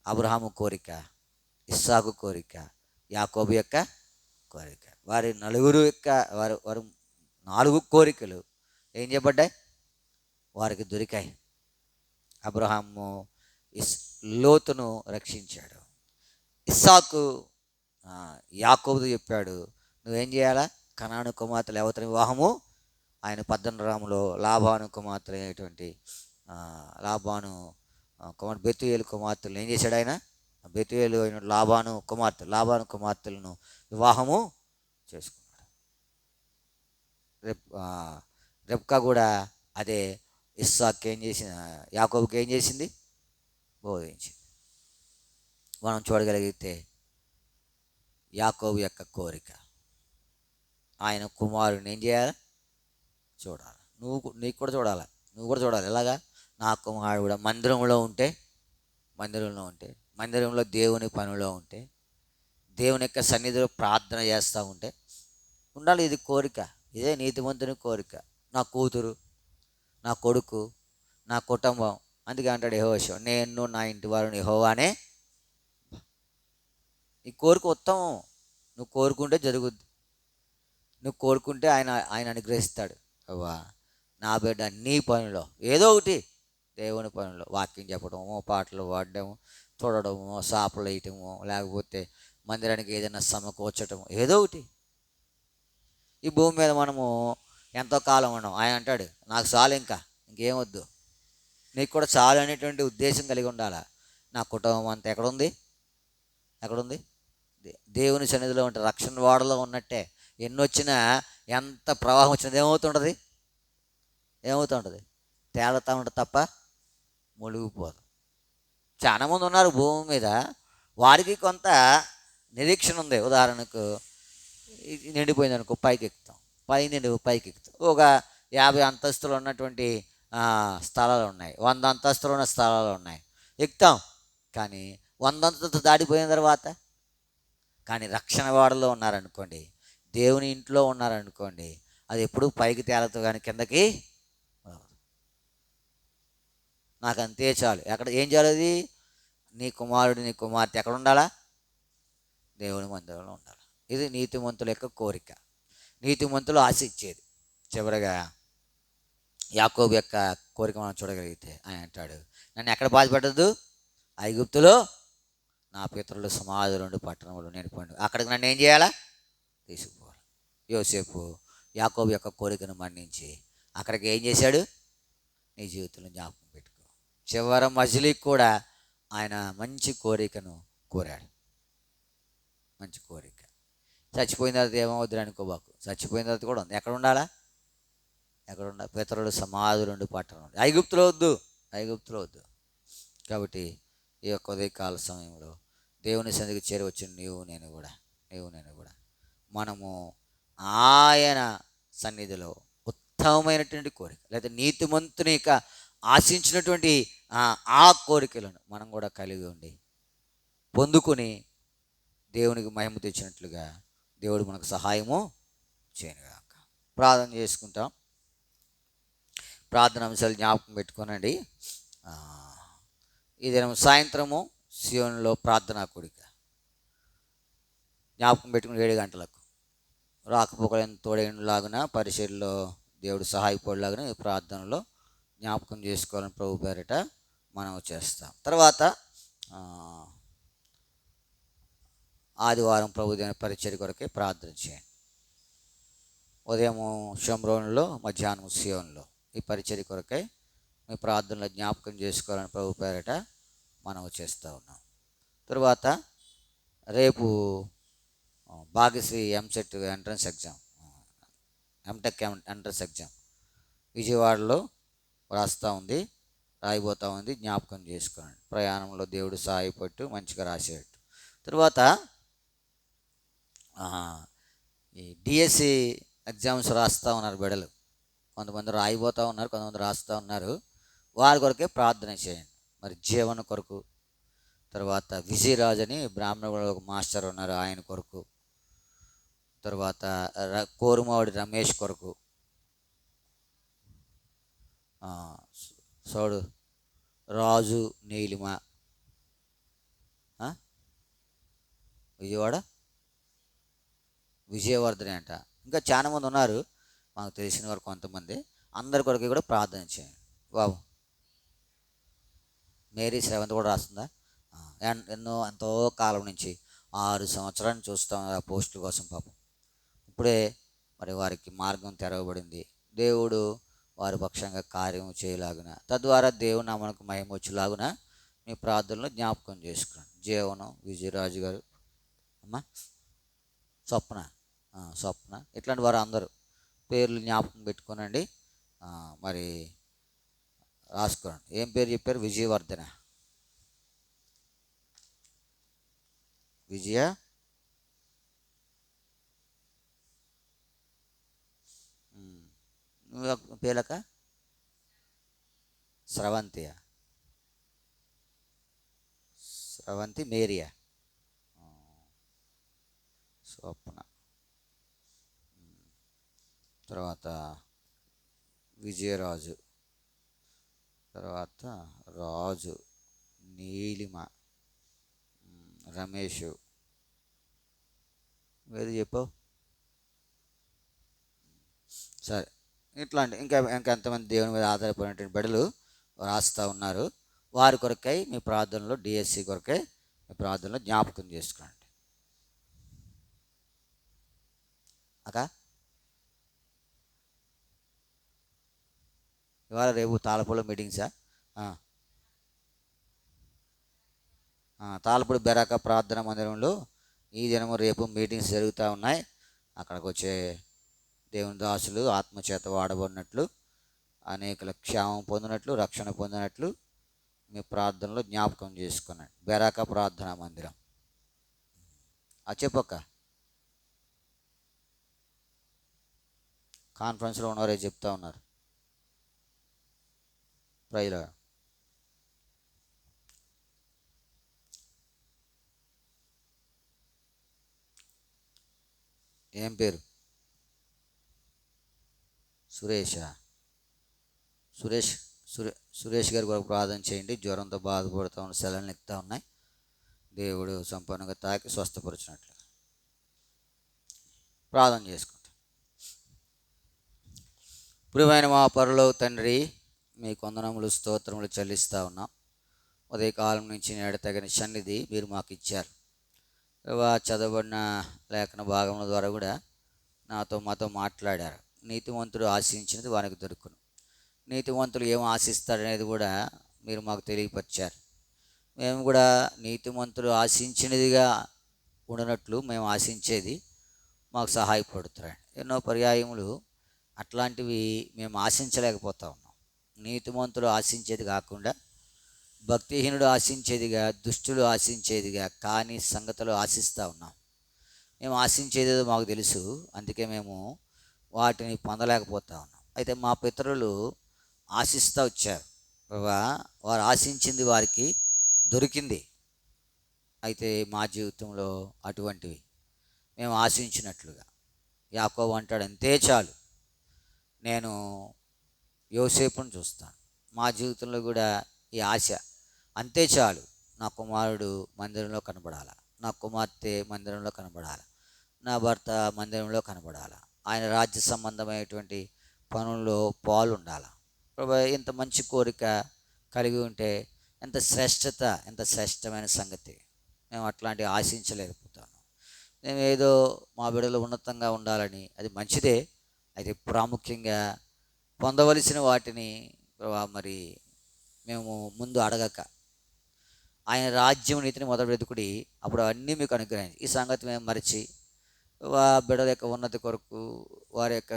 అబ్రహాము కోరిక, ఇస్సాకు కోరిక, యాకోబు యొక్క కోరిక, వారి నలుగురు యొక్క వారు 4 కోరికలు ఏం చేయబడ్డాయి? వారికి దొరికాయి. అబ్రహాము లోతును రక్షించాడు. ఇస్సాకు యాకోబుతో చెప్పాడు, నువ్వేం చేయాలా? కనాను కుమార్తెలు ఎవతని వివాహము. ఆయన 18 లాబాను కుమార్తెలు అయినటువంటి లాబాను కుమార్ బెతుయేలు కుమార్తెలను ఏం చేశాడు? ఆయన బెతుయేలు అయిన లాబాను కుమార్తెలను వివాహము చేసుకున్నాడు. రెబ్కా కూడా అదే ఇస్సాకు ఏం చేసింది? యాకోబుకి ఏం చేసింది? బోధించింది. మనం చూడగలిగితే యాకోబు యొక్క కోరిక, ఆయన కుమారుని ఏం చేయాలి? చూడాలి. నీకు కూడా చూడాలి. నువ్వు కూడా చూడాలి. ఎలాగా? నా కుమారుడు కూడా మందిరంలో ఉంటే, మందిరంలో దేవుని పనిలో ఉంటే, దేవుని యొక్క సన్నిధిలో ప్రార్థన చేస్తూ ఉంటే ఉండాలి. ఇది కోరిక. ఇదే నీతిమంతుని కోరిక. నా కూతురు, నా కొడుకు, నా కుటుంబం. అందుకే అంటాడు యెహోషువ, నేను నా ఇంటి వారిని యెహోవానే. ఈ కోరిక ఉత్తమం. నువ్వు కోరుకుంటే జరుగుద్ది. నువ్వు కోరుకుంటే ఆయన అనుగ్రహిస్తాడు. అవ్వా నా బిడ్డ నీ పనిలో ఏదో ఒకటి, దేవుని పనిలో వాక్యం చెప్పడము, పాటలు పాడడము, చూడడము, సాపలు వేయటము, లేకపోతే మందిరానికి ఏదైనా సమకూర్చటము, ఏదో ఒకటి. ఈ భూమి మీద మనము ఎంతో కాలం ఉన్నాం. ఆయన అంటాడు, నాకు చాలు, ఇంకేం వద్దు. నీకు కూడా చాలు అనేటువంటి ఉద్దేశం కలిగి ఉండాలా. నా కుటుంబం అంతా ఎక్కడుంది? దేవుని సన్నిధిలో ఉంటే, రక్షణ వాడలో ఉన్నట్టే. ఎన్నొచ్చినా, ఎంత ప్రవాహం వచ్చినది ఏమవుతుంటుంది? తేలుతూ ఉంటుంది తప్ప మునిగిపోదు. చాలామంది ఉన్నారు భూమి మీద, వారికి కొంత నిరీక్షణ ఉంది. ఉదాహరణకు నిండిపోయింది అనుకో, పైకి ఎక్కుతాం. పైకి ఎక్కుతాం. ఒక 50 అంతస్తులు ఉన్నటువంటి స్థలాలు ఉన్నాయి, 100 అంతస్తులు ఉన్న స్థలాలు ఉన్నాయి, ఎక్కుతాం. కానీ 100 అంతస్తు దాటిపోయిన తర్వాత, కానీ రక్షణ వాడలో ఉన్నారనుకోండి, దేవుని ఇంట్లో ఉన్నారనుకోండి, అది ఎప్పుడు పైకి తేలతో కానీ కిందకి. నాకు అంతే చాలు. ఏం చాలు? అది నీ కుమారుడు, నీ కుమార్తె ఎక్కడ ఉండాలా? దేవుని మందిరంలో ఉండాలి. ఇది నీతిమంతుల యొక్క కోరిక, నీతిమంతులు ఆశించేది. చివరగా యాకోబు యొక్క కోరిక మనం చూడగలిగితే, ఆయన అంటాడు, నన్ను ఎక్కడ బాధపడద్దు? ఐగుప్తులో నా పితరుల సమాధులు ఉండి పట్టణంలో నేను పండు, అక్కడికి నన్ను ఏం చేయాలా? తీసుకుపోవాలి. యోసేపు యాకోబు యొక్క కోరికను మన్నించి అక్కడికి ఏం చేశాడు? నీ జీవితంలో జ్ఞాపకం పెట్టుకో. చివరి మజిలీకి కూడా ఆయన మంచి కోరికను కోరాడు. మంచి కోరిక. చచ్చిపోయిన తర్వాత ఏమవుద్దు అనుకోబాకు. చచ్చిపోయిన తర్వాత కూడా ఉంది. ఎక్కడ ఉండాలా? ఎక్కడ ఉండాలి? పితరులు సమాధులు ఉండి పట్టణం. ఐగుప్తులో వద్దు. కాబట్టి ఈ యొక్క ఉదయకాల సమయంలో దేవుని సన్నిధికి చేరి వచ్చిన నీవు నేను కూడా మనము ఆయన సన్నిధిలో ఉత్తమమైనటువంటి కోరిక లేదా నీతిమంతుని యొక్క ఆశించినటువంటి ఆ కోరికలను మనం కూడా కలిగి ఉండి పొందుకొని దేవునికి మహిమ తెచ్చినట్లుగా దేవుడు మనకు సహాయము చేయనుగాక. ప్రార్థన చేసుకుంటాం. ప్రార్థన అంశాలు జ్ఞాపకం పెట్టుకోనండి. ఈ దినం సాయంత్రము సియోనులో ప్రార్థనా కూడిక జ్ఞాపకం పెట్టుకుని 7 గంటలకు రాకపోకలను తోడేలాగున పరిచర్లో దేవుడు సహాయపడేలాగున ఈ ప్రార్థనలో జ్ఞాపకం చేసుకోవాలని ప్రభు పేరిట మనం చేస్తాం. తర్వాత ఆదివారం ప్రభు దేవుని పరిచర్య కొరకే ప్రార్థన చేయండి. ఉదయం షమ్రోన్లో, మధ్యాహ్నం సియోన్లో ఈ పరిచర్య కొరకై మీ ప్రార్థనలో జ్ఞాపకం చేసుకోవాలని ప్రభు పేరిట మనం చేస్తూ ఉన్నాం. తర్వాత రేపు Bhagyashree EAMCET entrance exam, MTech entrance exam విజయవాడలో రాయిపోతూ ఉంది. జ్ఞాపకం చేసుకోండి. ప్రయాణంలో దేవుడు సహాయపట్టు మంచిగా రాసేటట్టు. తర్వాత ఈ డిఎస్సి ఎగ్జామ్స్ రాస్తూ ఉన్నారు బిడ్డలు. కొంతమంది రాయిపోతూ ఉన్నారు, కొంతమంది రాస్తూ ఉన్నారు. వారి కొరకే ప్రార్థన చేయండి. మరి జీవన కొరకు, తర్వాత విజయరాజు అని బ్రాహ్మణ ఒక మాస్టర్ ఉన్నారు, ఆయన కొరకు, తర్వాత కోరుమావిడి రమేష్ కొరకు, సోడు రాజు నీలిమ విజయవర్ధని అంట, ఇంకా చాలామంది ఉన్నారు మాకు తెలిసిన వారు కొంతమంది. అందరి కొరకు కూడా ప్రార్థన చేయండి బాబు. మేరీ శ్రవంతి కూడా రాస్తుందా? ఎంతో కాలం నుంచి 6 సంవత్సరాలు చూస్తాం ఆ పోస్టుల కోసం. పాపం ఇప్పుడే మరి వారికి మార్గం తెరవబడింది. దేవుడు వారి పక్షంగా కార్యం చేయలాగున, తద్వారా దేవుడు మనకు మహిమ వచ్చేలాగున మీ ప్రార్థనలు జ్ఞాపకం చేసుకున్నాను. జీవనం విజయరాజు గారు, అమ్మ స్వప్న ఇట్లాంటి వారు అందరూ పేర్లు జ్ఞాపకం పెట్టుకోనండి. మరి రాసుకోండి. ఏం పేరు చెప్పారు? విజయవర్ధన, విజయ పేలక స్రవంతి మేరియా, స్వప్న, తర్వాత విజయరాజు, తర్వాత రాజు, నీలిమ, రమేష్, ఏది చెప్పావు? సరే, ఇట్లాంటి ఇంకా ఎంతమంది దేవుని మీద ఆధారపడినటువంటి బిడ్డలు రాస్తూ ఉన్నారు. వారి కొరకై మీ ప్రార్థనలో, డిఎస్సి కొరకై మీ ప్రార్థనలో జ్ఞాపకం చేసుకోండి. ఇవాళ రేపు తాళపూడి మీటింగ్సా? తాళపూడి బెరాక ప్రార్థన మందిరంలో ఈ దినము రేపు మీటింగ్స్ జరుగుతూ ఉన్నాయి. అక్కడికి వచ్చే దేవుని దాసులు ఆత్మచేత వాడబడినట్లు, అనేకుల క్షేమం పొందినట్లు, రక్షణ పొందినట్లు మీ ప్రార్థనలో జ్ఞాపకం చేసుకున్నాడు. బెరాక ప్రార్థనా మందిరం చెప్పక్క కాన్ఫరెన్స్లో ఉన్నవారే చెప్తా ఉన్నారు. ప్రైజ్లో ఏం పేరు? సురేష్ గారి కొరకు ప్రార్థన చేయండి. జ్వరంతో బాధపడుతూ ఉన్న సెలవులు ఎక్కుతూ ఉన్నాయి. దేవుడు సంపూర్ణంగా తాకి స్వస్థపరిచినట్లు ప్రార్థన చేసుకుంటాం. ప్రియమైన మా పరలోక తండ్రి, మీ వందనములు స్తోత్రములు చెల్లిస్తూ ఉన్నాం. ఉదయకాలం నుంచి నేడు తగిన సన్నిధి మీరు మాకు ఇచ్చారు. చదవబడిన లేఖన భాగముల ద్వారా కూడా మాతో మాట్లాడారు. నీతిమంతుడు ఆశించినది వానికి దొరుకును. నీతిమంతులు ఏం ఆశిస్తాడనేది కూడా మీరు మాకు తెలియపరిచారు. మేము కూడా నీతిమంతులు ఆశించినదిగా ఉండనట్లు మేము ఆశించేది మాకు సహాయపడుతున్నాడు. ఎన్నో పర్యాయములు అట్లాంటివి మేము ఆశించలేకపోతా ఉన్నాం. నీతిమంతులు ఆశించేది కాకుండా భక్తిహీనుడు ఆశించేదిగా, దుష్టులు ఆశించేదిగా కానీ సంగతులు ఆశిస్తూ ఉన్నాం. మేము ఆశించేదేదో మాకు తెలుసు, అందుకే మేము వాటిని పొందలేకపోతా ఉన్నాం. అయితే మా పితరులు ఆశిస్తూ వచ్చారు. వారు ఆశించింది వారికి దొరికింది. అయితే మా జీవితంలో అటువంటివి మేము ఆశించినట్లుగా యాకోబు అంటాడు, అంతే చాలు, నేను యోసేపును చూస్తాను. మా జీవితంలో కూడా ఈ ఆశ, అంతే చాలు, నా కుమారుడు మందిరంలో కనబడాలా, నా కుమార్తె మందిరంలో కనబడాలా, నా భర్త మందిరంలో కనబడాలా, ఆయన రాజ్య సంబంధమైనటువంటి పనుల్లో పాలు ఉండాలా. ప్రభు, ఇంత మంచి కోరిక కలిగి ఉంటే ఎంత శ్రేష్టత, ఎంత శ్రేష్టమైన సంగతి. మేము అట్లాంటివి ఆశించలేకపోతాను. మేము ఏదో మా బిడ్డలు ఉన్నతంగా ఉండాలని, అది మంచిదే. అయితే ప్రాముఖ్యంగా పొందవలసిన వాటిని మరి మేము ముందు అడగక ఆయన రాజ్యం నీతిని మొదలు వెతుకుడి, అప్పుడు అన్నీ మీకు అనుగ్రహించి, ఈ సంగతి మేము మరిచి బిడ్డల యొక్క ఉన్నతి కొరకు వారి యొక్క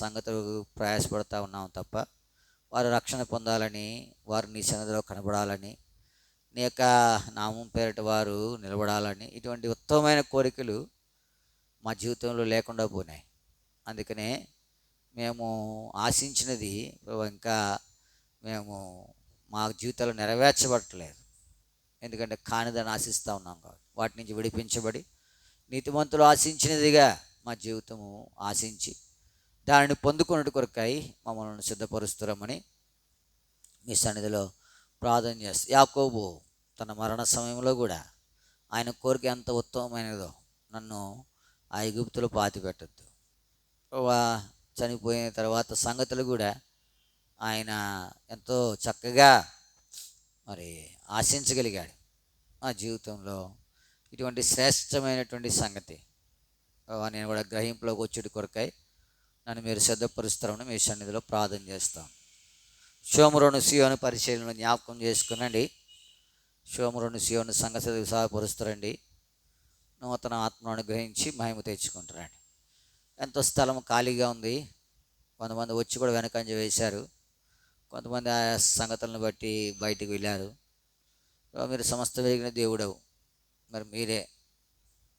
సంగతులు ప్రయాసపడుతూ ఉన్నాం తప్ప, వారు రక్షణ పొందాలని, వారు నీ సన్నిధిలో కనబడాలని, నీ యొక్క నామం పేరిట వారు నిలబడాలని, ఇటువంటి ఉత్తమమైన కోరికలు మా జీవితంలో లేకుండా పోయినాయి. అందుకనే మేము ఆశించినది ఇంకా మేము మా జీవితాలు నెరవేర్చబడట్లేదు. ఎందుకంటే కానిదాన్ని ఆశిస్తూ ఉన్నాం కాబట్టి వాటి నుంచి విడిపించబడి నీతిమంతులు ఆశించినదిగా మా జీవితము ఆశించి దానిని పొందుకున్నట్టు కొరకై మమ్మల్ని సిద్ధపరుస్తున్నామని మీ సన్నిధిలో ప్రార్థన చేస్తాం. యాకోబు తన మరణ సమయంలో కూడా ఆయన కోరిక ఎంత ఉత్తమమైనదో, నన్ను ఆ ఐగుప్తులో పాతిపెట్టద్దు, చనిపోయిన తర్వాత సంగతులు కూడా ఆయన ఎంతో చక్కగా మరి ఆశించగలిగాడు. ఆ జీవితంలో ఇటువంటి శ్రేష్టమైనటువంటి సంగతి నేను కూడా గ్రహింపులోకి వచ్చేటి కొరకై నన్ను మీరు సిద్ధపరుస్తారని మీ సన్నిధిలో ప్రార్థన చేస్తాం. షోమ్రోను సీయోను పరిశీలన జ్ఞాపకం చేసుకునండి. షోమ్రోను సీయోను సంగతి సహపరుస్తారండి. నూతన ఆత్మను అనుగ్రహించి మహిమ తెచ్చుకుంటారండి. ఎంతో స్థలం ఖాళీగా ఉంది. కొంతమంది వచ్చి కూడా వెనకంజ వేశారు, కొంతమంది ఆ సంగతులను బట్టి బయటికి వెళ్ళారు. మీరు సమస్త వెలిగిన దేవుడవు, మరి మీరే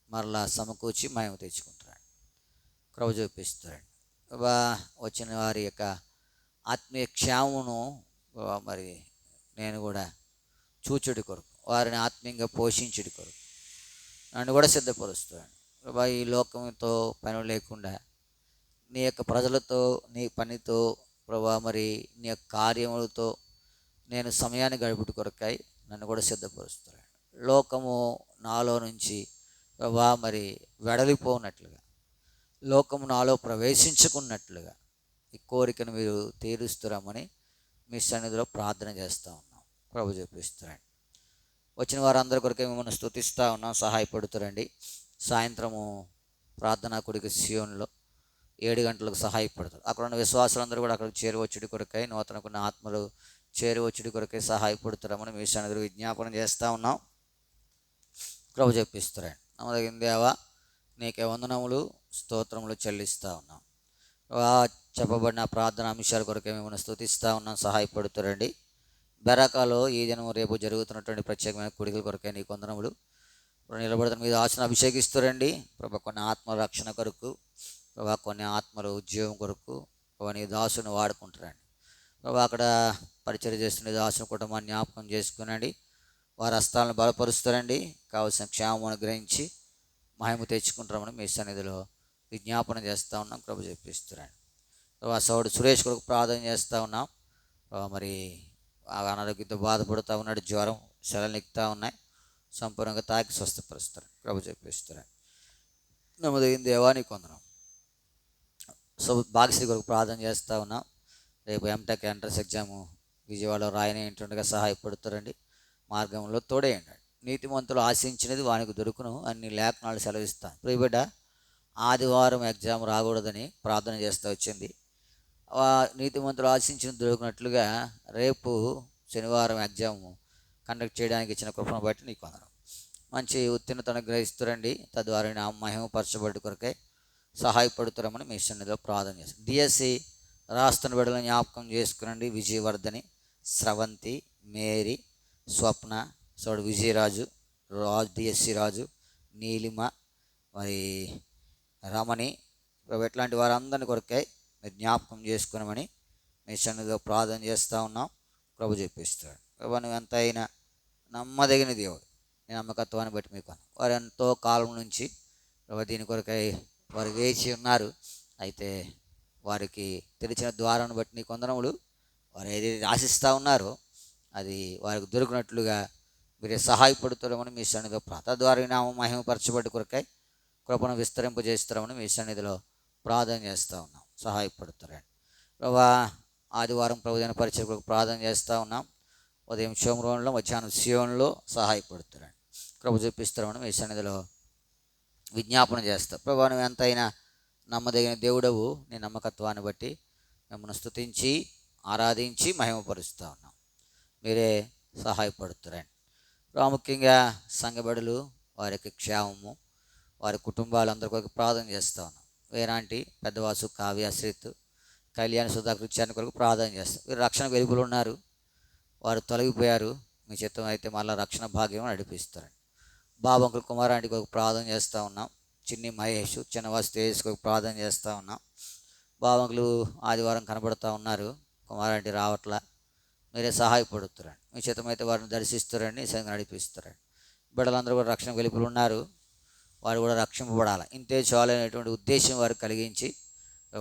మరలా సమకూర్చి మహిమ తెచ్చుకుంటారు, కృప చూపిస్తారండి. వచ్చిన వారి యొక్క ఆత్మీయ క్షేమమును మరి నేను కూడా చూచుడి కొరకు, వారిని ఆత్మీయంగా పోషించుడి కొరకు నన్ను కూడా సిద్ధపరుస్తాను. ఈ లోకంతో పని లేకుండా నీ యొక్క ప్రజలతో, నీ పనితో మరి నీ యొక్క కార్యములతో నేను సమయాన్ని గడుపుట కొరకాయి నన్ను కూడా సిద్ధపరుస్తాను. లోకము నాలో నుంచి మరి వెడలిపోనట్లుగా, లోకము నాలో ప్రవేశించుకున్నట్లుగా ఈ కోరికను మీరు తీరుస్తురామని మీ సన్నిధిలో ప్రార్థన చేస్తూ ఉన్నాం. ప్రభు చూపిస్తారండి. వచ్చిన వారందరి కొరకే మిమ్మల్ని స్తుతిస్తూ ఉన్నాం. సహాయపడుతారండి. సాయంత్రము ప్రార్థనా కొడుకు సియోన్లో 7 గంటలకు సహాయపడతారు. అక్కడ ఉన్న విశ్వాసులందరూ కూడా అక్కడికి చేరువచ్చుడి కొరకై, నూతన కొన్ని ఆత్మలు చేరువచ్చుడి కొరకై సహాయపడుతారమని మీ సన్నిధిలో విజ్ఞాపన చేస్తూ ఉన్నాం. ప్రభు చెప్పిస్తారండి. నమ్మదగిన దేవా, నీకే వందనములు స్తోత్రములు చెల్లిస్తూ ఉన్నాం. చెప్పబడిన ప్రార్థన అంశాల కొరకే మిమ్మల్ని స్తుతిస్తూ ఉన్నాం. సహాయపడుతారండి. బెరాకాలో ఈ దినం రేపు జరుగుతున్నటువంటి ప్రత్యేకమైన కూడికల కొరకే నీకు వందనములు. నిలబడుతున్న మీద ఆశను అభిషేకిస్తారండి. ప్రభు కొన్ని ఆత్మ రక్షణ కొరకు, ప్రభా కొన్ని ఆత్మల ఉద్యోగం కొరకు నీ దాసుని వాడుకుంటారండి. ప్రభా అక్కడ పరిచయం చేస్తున్న దాసుని కుటుంబాన్ని జ్ఞాపకం చేసుకునండి. వారి హస్తాలను బలపరుస్తారండి. కావలసిన క్షేమం అనుగ్రహించి మహిమ తెచ్చుకుంటామని మీ సన్నిధిలో విజ్ఞాపన చేస్తూ ఉన్నాం. ప్రభు చెప్పిస్తారండి. ప్రభా సోడు సురేష్ కొరకు ప్రార్థన చేస్తూ ఉన్నాం. మరి అనారోగ్యంతో బాధపడుతూ ఉన్నాడు, జ్వరం శరలు ఎక్కుతూ ఉన్నాయి, సంపూర్ణంగా తాకి స్వస్థపరుస్తారు. ప్రభు చెప్పిస్తారండి. నమ్మదగిన దేవా నీకు వందనం. సో భాగ్యశ్రీ కొరకు ప్రార్థన చేస్తూ ఉన్నాం. రేపు ఎంటెక్ ఎంట్రన్స్ ఎగ్జాము విజయవాడలో రాయని ఏంటుండగా సహాయపడుతారండి. మార్గంలో తోడేయండి. నీతిమంతులు ఆశించినది వానికి దొరుకును అన్ని లేఖనాలు సెలవిస్తాను. ప్రియబిడ్డ, ఆదివారం ఎగ్జామ్ రాకూడదని ప్రార్థన చేస్తూ వచ్చింది. నీతిమంతులు ఆశించిన దొరికినట్లుగా రేపు శనివారం ఎగ్జామ్ కండక్ట్ చేయడానికి ఇచ్చిన కృపను బట్టి నీకు వందనం. మంచి ఉత్తీర్ణత అనుగ్రహిస్తురండి. తద్వారా నా మహిమపరచబడి కొరకై సహాయపడుతారమని మీ సన్నిధిలో ప్రార్థన చేస్తాం. డిఎస్సి రాస్తున్న బిడ్డలను జ్ఞాపకం చేసుకునండి. విజయవర్ధని, స్రవంతి, మేరీ, స్వప్న, సోడు విజయరాజు, డిఎస్సి రాజు, నీలిమ, మరి రమణి, ఇట్లాంటి వారందరిని కొరకై మీరు జ్ఞాపకం చేసుకున్నామని మీ సన్నిధిలో ప్రార్థన చేస్తూ ఉన్నాం. ప్రభు చెప్పిస్తాడు. ప్రభు నువ్వు ఎంత అయినా నమ్మదగిన దేవుడు. నీ నమ్మకత్వాన్ని బట్టి మీకు వారు ఎంతో కాలం నుంచి ప్రభు దీని కొరకై వారు వేచి ఉన్నారు. అయితే వారికి తెరిచిన ద్వారాన్ని బట్టి నీ కొందరములు వారు ఏదైతే ఆశిస్తూ ఉన్నారో అది వారికి దొరికినట్లుగా మీరే సహాయపడుతారమని మీ సన్నిధిలో తద్వారా నామ మహిమపరచబడి కొరకై కృపను విస్తరింపజేస్తారమని మీ సన్నిధిలో ప్రార్థన చేస్తూ ఉన్నాం. సహాయపడుతారండి ప్రభా. ఆదివారం ప్రభుదైన పరిచయకు ప్రార్థన చేస్తూ ఉన్నాం. ఉదయం షోమ్రోన్లో, మధ్యాహ్నం సియోన్లో సహాయపడుతారండి. ప్రభు చూపిస్తారమని మీ సన్నిధిలో విజ్ఞాపన చేస్తాం. ప్రభా నువ్వు ఎంతైనా నమ్మదగిన దేవుడవు. నీ నమ్మకత్వాన్ని బట్టి మిమ్మల్ని స్తుతించి ఆరాధించి మహిమపరుస్తూ ఉన్నాం. మీరే సహాయపడుతారండి. ప్రాముఖ్యంగా సంఘబడులు వారికి క్షేమము, వారి కుటుంబాలందరి కొరకు ప్రార్థన చేస్తూ ఉన్నాం. వేరాంటి, పెద్దవాసు, కావ్య, శ్రీత్, కళ్యాణ్, సుధాకృత్యాన్ని కొరకు ప్రార్థన చేస్తాం. వీరు రక్షణ వెలుగులు ఉన్నారు. వారు తొలగిపోయారు. మీ చిత్తం అయితే మళ్ళీ రక్షణ భాగ్యం నడిపిస్తారండి. బాబంకులు కుమారాంటి కొరకు ప్రార్థన చేస్తూ ఉన్నాం. చిన్ని మహేష్, చిన్నవాసు తేజస్ కొరకు ప్రార్థన చేస్తూ ఉన్నాం. బాబంకులు ఆదివారం కనబడుతూ ఉన్నారు. కుమారాంటి రావట్లా. మీరే సహాయపడుతారండి. మీ చిత్తం అయితే వారిని దర్శిస్తారండి, సంగతి నడిపిస్తారండి. బిడ్డలందరూ కూడా రక్షణ వెలుపులు ఉన్నారు. వారు కూడా రక్షింపబడాలి. ఇంతే చాలు అనేటువంటి ఉద్దేశం వారు కలిగించి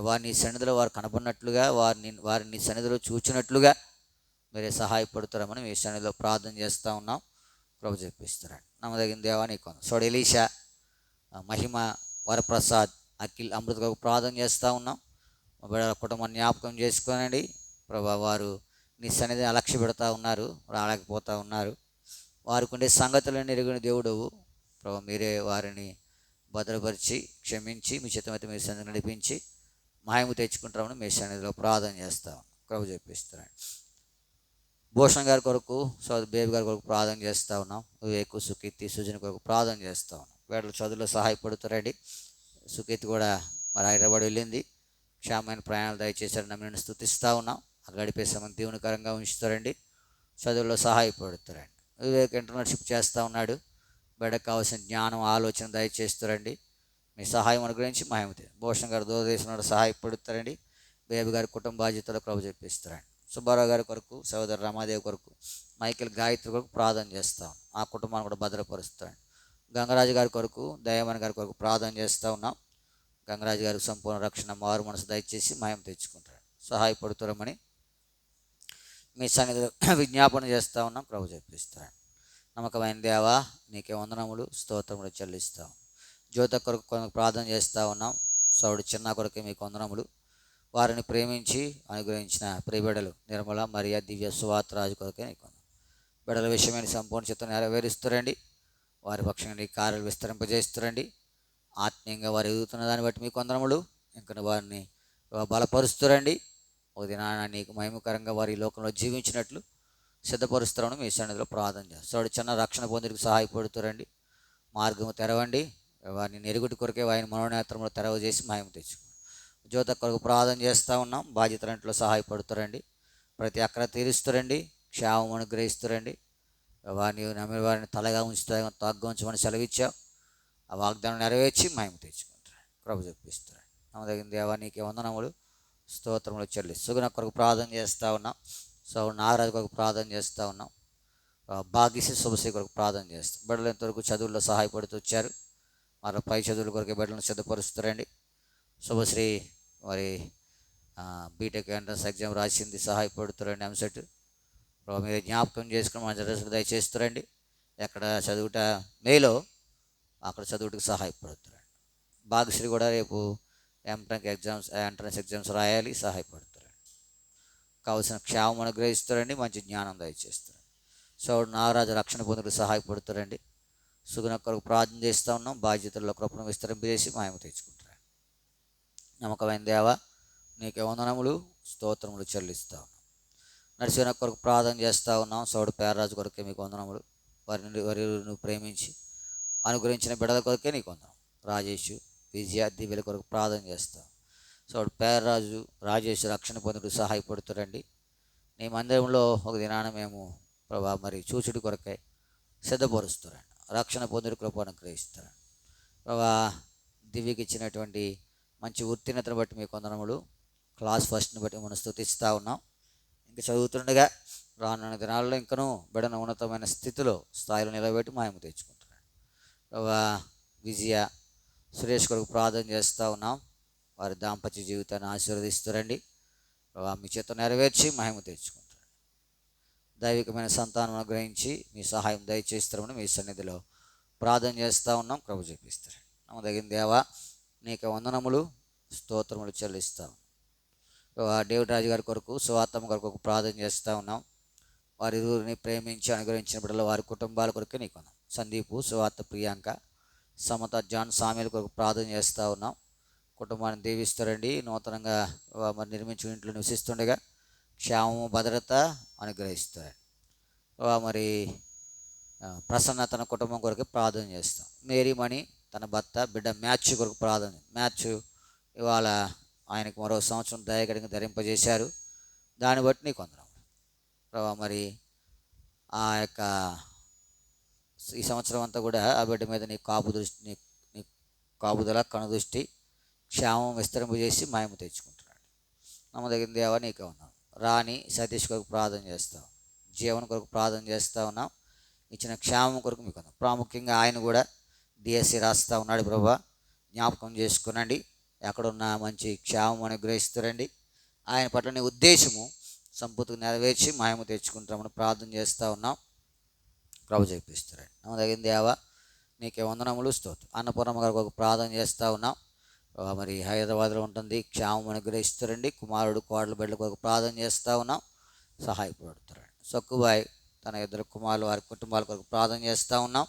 వారిని సన్నిధిలో వారు కనబడినట్లుగా వారిని సన్నిధిలో చూచినట్లుగా మీరే సహాయపడుతారమని మీ సన్నిధిలో ప్రార్థన చేస్తూ ఉన్నాం. ప్రభు చెప్పిస్తారండి. నమ్మదగిన దేవా నీకు సోడు ఎలీషా, మహిమ, వరప్రసాద్, అఖిల్, అమృత కొరకు ప్రార్థన చేస్తూ ఉన్నాం. మా బిడ్డల కుటుంబాన్ని జ్ఞాపకం చేసుకోనండి ప్రభా. వారు నీ సన్నిధిని అలక్ష్య పెడతా ఉన్నారు, రాలేకపోతూ ఉన్నారు. వారికి ఉండే సంగతులను ఎరిగిన దేవుడవు ప్రభు. మీరే వారిని భద్రపరిచి క్షమించి మీ చిత్తమైతే మీ సన్నిధి నడిపించి మహిమ తెచ్చుకుంటామని మీ సన్నిధిలో ప్రార్థన చేస్తాం. ప్రభు చెప్పిస్తున్నాడు. భూషణ్ గారి కొరకు, సోదరు బేబీ గారి కొరకు ప్రార్థన చేస్తూ ఉన్నాం. వివేకు, సుకీర్తి, సుజన్ కొరకు ప్రార్థన చేస్తూ ఉన్నాం. వీళ్ళు చదువులో సహాయపడుతారండి. సుకీర్తి కూడా మరి హైదరాబాద్ వెళ్ళింది. క్షేమమైన ప్రయాణాలు దయచేశారు. నమ్మిని స్తుతిస్తూ ఉన్నాం. అక్కడ గడిపే సమయం దీవునికరంగా ఉంచుతారండి. చదువులో సహాయపడుతారండి. వివేక్ ఇంటర్న్షిప్ చేస్తూ ఉన్నాడు. బిడ్డకు కావాల్సిన జ్ఞానం, ఆలోచన దయచేస్తారండి. మీ సహాయం అనుగ్రహించి మహిమతే. భూషణ్ గారు దూరదేశంలో సహాయపడుతారండి. బేబీ గారి కుటుంబ బాధ్యతలు ప్రభు చెప్పిస్తారండి. సుబ్బారావు గారి కొరకు, సోదరు రమాదేవి కొరకు, మైకేల్, గాయత్రి కొరకు ప్రార్థన చేస్తాం. ఆ కుటుంబాన్ని కూడా భద్రపరుస్తారండి. గంగరాజు గారి కొరకు, దయామణి గారి కొరకు ప్రార్థన చేస్తూ ఉన్నాం. గంగరాజు గారికి సంపూర్ణ రక్షణ, మారు మనసు దయచేసి మహిమ తెచ్చుకుంటారు. సహాయపడుతారమని మీ సన్నిధిలో విజ్ఞాపన చేస్తూ ఉన్నాం. ప్రభు చెప్పిస్తారండి. నమ్మకమైన దేవా నీకే వందనములు, స్తోత్రములు చెల్లిస్తాం. జ్యోత కొరకు ప్రార్థన చేస్తూ ఉన్నాం. సౌడు చిన్న కొరకే మీకు వందనములు. వారిని ప్రేమించి అనుగ్రహించిన ప్రియబిడలు నిర్మల, మరియా, దివ్య, సువార్త రాజు కొరకే నీకు బిడల విషయమైన సంపూర్ణ చిత్తం నెరవేరుస్తారండి. వారి పక్షంగా నీ కార్యాలు విస్తరింపజేస్తారండి. ఆత్మీయంగా వారు ఎదుగుతున్న దాన్ని బట్టి మీకు వందనములు. ఇంకా వారిని బలపరుస్తారండి. ఒక దినాన నీకు మహిమకరంగా వారి లోకంలో జీవించినట్లు సిద్ధపరుస్తారని మీ సన్నిధిలో ప్రార్థన చేస్తాడు. చిన్న రక్షణ పొందికి సహాయపడుతారండి. మార్గము తెరవండి. వారిని నెరుగుటి కొరకే వారిని మనోనేత్రంలో తెరవ చేసి మహిమ తెచ్చుకోండి. జ్యోత కొరకు ప్రార్థన చేస్తూ ఉన్నాం. బాధ్యతలంట్లో సహాయపడుతారండి. ప్రతి అక్కడ తీరుస్తారండి. క్షేమం అనుగ్రహిస్తారండి. వారిని నమ్మిన వారిని తలగా ఉంచుతా తగ్గా ఉంచమని సెలవిచ్చావు. ఆ వాగ్దానం నెరవేర్చి మహిమ తెచ్చుకుంటారు. ప్రభు చెప్పిస్తారు. నమ్మదగిన దేవా నీకే వందనములు, స్తోత్రములు చెల్లి. సుగుణ కొరకు ప్రార్థన చేస్తూ ఉన్నాం. సో నాగరాజు కొరకు ప్రార్థన చేస్తూ ఉన్నాం. భాగ్యశ్రీ, శుభశ్రీ కొరకు ప్రార్థన చేస్తాం. బిడ్డలు ఎంతవరకు చదువుల్లో సహాయపడుతూ వచ్చారు. మరి పై చదువుల కొరకు బిడ్డలను సిద్ధపరుస్తారండి. శుభశ్రీ మరి బీటెక్ ఎంట్రన్స్ ఎగ్జామ్ రాసింది, సహాయపడుతారండి. ఎంసెట్ మీరు జ్ఞాపకం చేసుకుని మన రిజల్ట్ దయచేస్తారండి. ఎక్కడ చదువుట మేలో అక్కడ చదువుటకు సహాయపడుతారండి. భాగ్యశ్రీ కూడా రేపు ఎంట్రన్స్ ఎగ్జామ్స్ రాయాలి, సహాయపడుతారండి. కావలసిన క్షేమం అనుగ్రహిస్తారండి. మంచి జ్ఞానం దయచేస్తారండి. సో నాగరాజు రక్షణ పొందుకు సహాయపడుతారండి. సుగుణ కొరకు ప్రార్థన చేస్తూ ఉన్నాం. బాధ్యతల్లో కృపను విస్తరింపజేసి మహిమ తెచ్చుకుంటారు. నమ్మకమైన దేవా నీకే వందనములు స్తోత్రములు చెల్లిస్తాం. నడిచిన కొరకు ప్రార్థన చేస్తూ ఉన్నాం. సౌడు పేర్రాజు కొరకే మీకు వందనములు. వారి నువ్వు ప్రేమించి అనుగ్రహించిన బిడ్డల కొరకే నీకు వందనం. రాజేష్ విజయ దివ్యల కొరకు ప్రార్థన చేస్తాం. సౌడు పేర్రాజు రాజేష్ రక్షణ పొందుకు సహాయపడుతారండి. నీ మందిరంలో ఒక దినాన మేము ప్రభా మరి చూచుడి కొరకై సిద్ధపరుస్తారండి. రక్షణ పొందుడు కృప అనుగ్రహిస్తారండి. ప్రభా దివ్యకి ఇచ్చినటువంటి మంచి ఉత్తీర్ణతను బట్టి మీకు వందనములు. క్లాస్ ఫస్ట్ని బట్టి మనం స్తుతిస్తూ ఉన్నాం. ఇంకా చదువుతుండగా రానున్న దినాల్లో ఇంకనూ బిడ్డను ఉన్నతమైన స్థాయిలో నిలబెట్టి మాయము తెచ్చుకుంటున్నాడు. ప్రభా విజయ సురేష్ కొరకు ప్రార్థన చేస్తూ ఉన్నాం. వారి దాంపత్య జీవితాన్ని ఆశీర్వదిస్తారండి. ప్రభా మీ చేత నెరవేర్చి మహిమ తెచ్చుకుంటారు. దైవికమైన సంతానం అనుగ్రహించి మీ సహాయం దయచేస్తామని మీ సన్నిధిలో ప్రార్థన చేస్తూ ఉన్నాం. కృప చూపిస్తారు. నమ్మదగిన దేవా నీకు వందనములు స్తోత్రములు చెల్లిస్తాం. డేవిడ్ రాజు గారి కొరకు సువార్తమ్మ గారి కొరకు ప్రార్థన చేస్తూ ఉన్నాం. వారి ఇరువురిని ప్రేమించి అనుగ్రహించిన బిడ్డలు వారి కుటుంబాల కొరకే నీకు ఉన్నాం. సందీపు సువార్త ప్రియాంక సమత జాన్ సామ్యుల కొరకు ప్రార్థన చేస్తూ ఉన్నాం. కుటుంబాన్ని దీవిస్తారండి. నూతనంగా మరి నిర్మించిన ఇంట్లో నివసిస్తుండగా క్షేమము భద్రత అనుగ్రహిస్తారండి. మరి ప్రసన్న తన కుటుంబం కొరకు ప్రార్థన చేస్తాం. మేరీమణి తన భర్త బిడ్డ మ్యాచ్ కొరకు ప్రార్థన. మ్యాచ్ ఇవాళ ఆయనకు మరో సంవత్సరం దయగడిగా ధరింపజేశారు. దాన్ని బట్టి నీకు వందనం. మరి ఆ యొక్క ఈ సంవత్సరం అంతా కూడా ఆ బిడ్డ మీద నీ కాపుదల కనుదృష్టి క్షేమం విస్తరింపజేసి మాయము తెచ్చుకుంటున్నాడు. నమ్మదగిన దేవా నీకే ఉన్నాం. రాణి సతీష్ కొరకు ప్రార్థన చేస్తాం. జీవన కొరకు ప్రార్థన చేస్తూ ఉన్నాం. ఇచ్చిన క్షేమం కొరకు మీకు ఉన్నాం. ప్రాముఖ్యంగా ఆయన కూడా డిఎస్సి రాస్తూ ఉన్నాడు. ప్రభా జ్ఞాపకం చేసుకునండి. ఎక్కడున్నా మంచి క్షేమం అనుగ్రహిస్తారండి. ఆయన పట్ల నీ ఉద్దేశము సంపూర్తిగా నెరవేర్చి మాయము తెచ్చుకుంటామని ప్రార్థన చేస్తూ ఉన్నాం. ప్రభు చేపిస్తారండి. నమ్మదగిన దేవా నీకే వందనములు స్తోత్రం. అన్నపూర్ణమ్మ గారికి ఒక ప్రార్థన చేస్తూ ఉన్నాం. మరి హైదరాబాద్లో ఉంటుంది. క్షేమం అనుగ్రహిస్తారండి. కుమారుడు కోడలు బిడ్డలకు ఒక ప్రార్థన చేస్తూ ఉన్నాం. సహాయపడుతారండి. సక్కుబాయ్ తన ఇద్దరు కుమారులు వారి కుటుంబాల కొరకు ప్రార్థన చేస్తూ ఉన్నాం.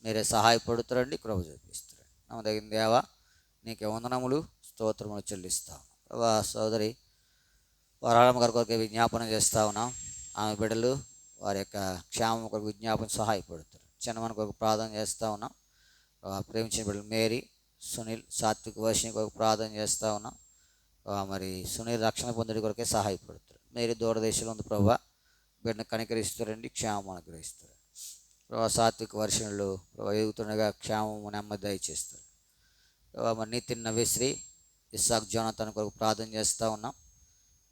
మీరే సహాయపడుతారండి. కృప చూపిస్తారండి. నమ్మదగిన దేవా నీకే వందనములు స్తోత్రములు చెల్లిస్తాం. సోదరి వరాలమ్మ గారి కొరకు విజ్ఞాపన చేస్తూ ఉన్నాం. ఆమె బిడ్డలు వారి యొక్క క్షేమం కొరకు విజ్ఞాపన సహాయపడుతారు. చిన్నమని కొరకు ప్రార్థన చేస్తూ ఉన్నాం. ప్రేమించిన బిడ్డలు మేరీ సునీల్ సాత్విక వర్షిని కొరకు ప్రార్థన చేస్తూ ఉన్నాం. మరి సునీల్ రక్షణ పొందడి కొరకే సహాయపడుతారు. మేరీ దూరదేశంలో ఉంది. ప్రభా బిడ్డను కనికరిస్తారండి. క్షేమం అనుగ్రహిస్తారు. సాత్విక వర్షణలు ఎదుగుతుండగా క్షేమం నెమ్మది దయచేస్తారు. మరి నితిన్ నవ్యశ్రీ ఇస్సాక్ జోనాథన్ కొరకు ప్రార్థన చేస్తూ ఉన్నాం.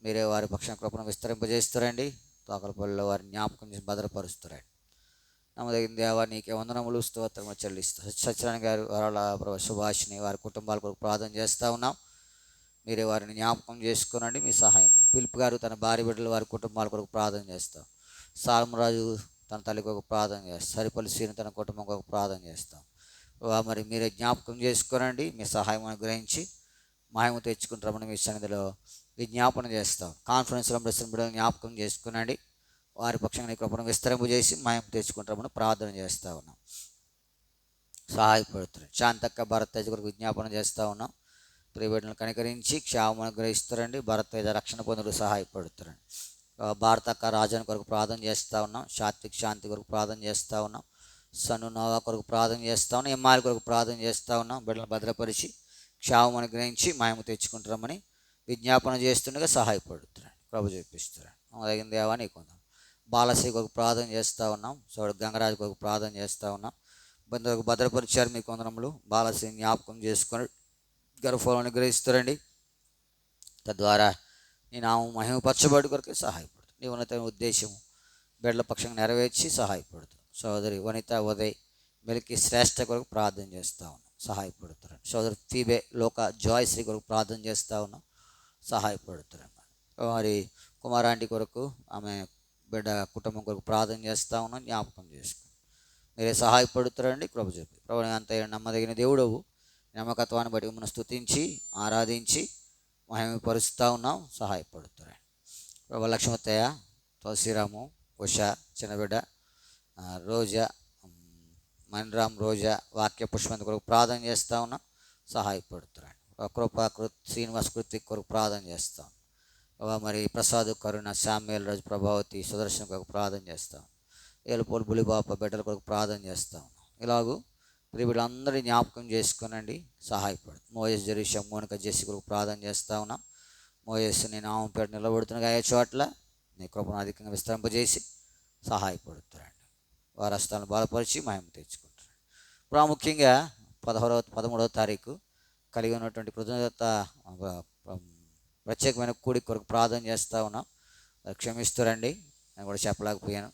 మీరే వారి పక్షాన కృపను విస్తరింపజేస్తారండి. తోకలపల్లిలో వారి జ్ఞాపకం చేసి భద్రపరుస్తారండి. నమ్మదగిన దేవా నీకే వందనములు స్తోత్రములు చెల్లిస్తారు. సత్యనారాయణ గారు వాళ్ళ సుభాషిని వారి కుటుంబాల కొరకు ప్రార్థన చేస్తూ ఉన్నాం. మీరే వారిని జ్ఞాపకం చేసుకునండి. మీ సహాయం. పిలుపు గారు తన భార్య బిడ్డలు వారి కుటుంబాల కొరకు ప్రార్థన చేస్తాం. సాలమరాజు తన తల్లి కొరకు ప్రార్థన చేస్తాం. సరిపల్లి శ్రీని తన కుటుంబం కొరకు ప్రార్థన చేస్తాం. మరి మీరే జ్ఞాపకం చేసుకోనండి. మీ సహాయం అనుగ్రహించి మాయము తెచ్చుకుంటామని మీ సన్నిధిలో విజ్ఞాపన చేస్తాం. కాన్ఫరెన్స్లో బిడ్డలు జ్ఞాపకం చేసుకునండి. వారి పక్షంగా నీ కృపను విస్తరింపు చేసి మాయం తెచ్చుకుంటామని ప్రార్థన చేస్తూ ఉన్నాం. సహాయపడుతున్నాం. శాంతక్క భరతేజ కొరకు విజ్ఞాపన చేస్తూ ఉన్నాం. ప్రియబిడ్డలను కనికరించి క్షేమం అనుగ్రహిస్తారండి. భరతేజ రక్షణ పొందుడు సహాయపడుతారండి. భారతక్క రాజాని కొరకు ప్రార్థన చేస్తూ ఉన్నాం. సాత్విక్ శాంతి కొరకు ప్రార్థన చేస్తూ ఉన్నాం. సన్ను నోవా కొరకు ప్రార్థన చేస్తూ ఉన్నాం. ఎంఆర్ కొరకు ప్రార్థన చేస్తూ ఉన్నాం. బిడ్డలను భద్రపరిచి క్షేమం అనుగ్రహించి మాయము తెచ్చుకుంటామని విజ్ఞాపన చేస్తుండగా సహాయపడుతున్నాడు. ప్రభు చూపిస్తున్నాడు. తగిన దేవా నీకు ఉన్నాం. బాలశ్రీ కొరకు ప్రార్థన చేస్తూ ఉన్నాం. గంగరాజు కొరకు ప్రార్థన చేస్తూ ఉన్నాం. బంధువులకు భద్రపరిచారు మీకు వందనములు. బాలశ్రీ జ్ఞాపకం చేసుకొని గర్భఫలం అనుగ్రహిస్తారండి. తద్వారా నీ నామం మహిమపరచబడి కొరకు సహాయపడుతుంది. నీ ఉన్నతమైన ఉద్దేశము బిడ్డల పక్షంగా నెరవేర్చి సహాయపడుతుంది. సోదరి వనిత ఉదయ్ మెలికి శ్రేష్ఠ కొరకు ప్రార్థన చేస్తూ ఉన్నాం. సహాయపడుతున్నాను. సోదరి ఫీబే లోక జాయ్శ్రీ కొరకు ప్రార్థన చేస్తూ ఉన్నాం. సహాయపడుతున్నాను. మరి కుమారాంటి కొరకు ఆమె బిడ్డ కుటుంబం కొరకు ప్రార్థన చేస్తూ ఉన్నాం. జ్ఞాపకం చేసుకుని మీరే సహాయపడుతారండి. కృప చెప్పి ప్రభు అంత నమ్మదగిన దేవుడవు. నమ్మకత్వాన్ని బట్టి మిమ్మల్ని స్తుతించి ఆరాధించి మహిమపరుస్తూ ఉన్నాం. సహాయపడుతారండి. ప్రభు లక్ష్మత్తయ్య, తులసిరాము, ఉషా, చిన్నబిడ్డ రోజా, మన్రామ్, రోజా వాక్య పుష్పంత కొరకు ప్రార్థన చేస్తూ ఉన్నాం. సహాయపడుతారండి. శ్రీనివాస్ కృతిక్ కొరకు ప్రార్థన చేస్తాం. మరి ప్రసాద్, కరుణ, శామ్యుల్ రాజు, ప్రభావతి, సుదర్శన్ కొరకు ప్రార్థన చేస్తాం. ఏలుపోలు బులిబాప బిడ్డల కొరకు ప్రార్థన చేస్తాం. ఇలాగూ వీళ్ళందరినీ జ్ఞాపకం చేసుకునండి, సహాయపడు. మోయస్, జెరూషా, మోనిక, జెస్సి కొరకు ప్రార్థన చేస్తూ ఉన్నాం. మోయస్ నీ నామం పేరు నిలబడుతున్నగా ఏ చోట్ల నీ కృపను అధికంగా విస్తరింపజేసి సహాయపడుతారండి. వారి హస్తాలను బలపరిచి మహిమ తెచ్చుకుంటారు. ప్రాముఖ్యంగా 13వ తారీఖు కలిగి ఉన్నటువంటి కృతజ్ఞత ప్రత్యేకమైన కూడి కొరకు ప్రార్థన చేస్తూ ఉన్నాం. క్షమిస్తురండి, నేను కూడా చెప్పలేకపోయాను.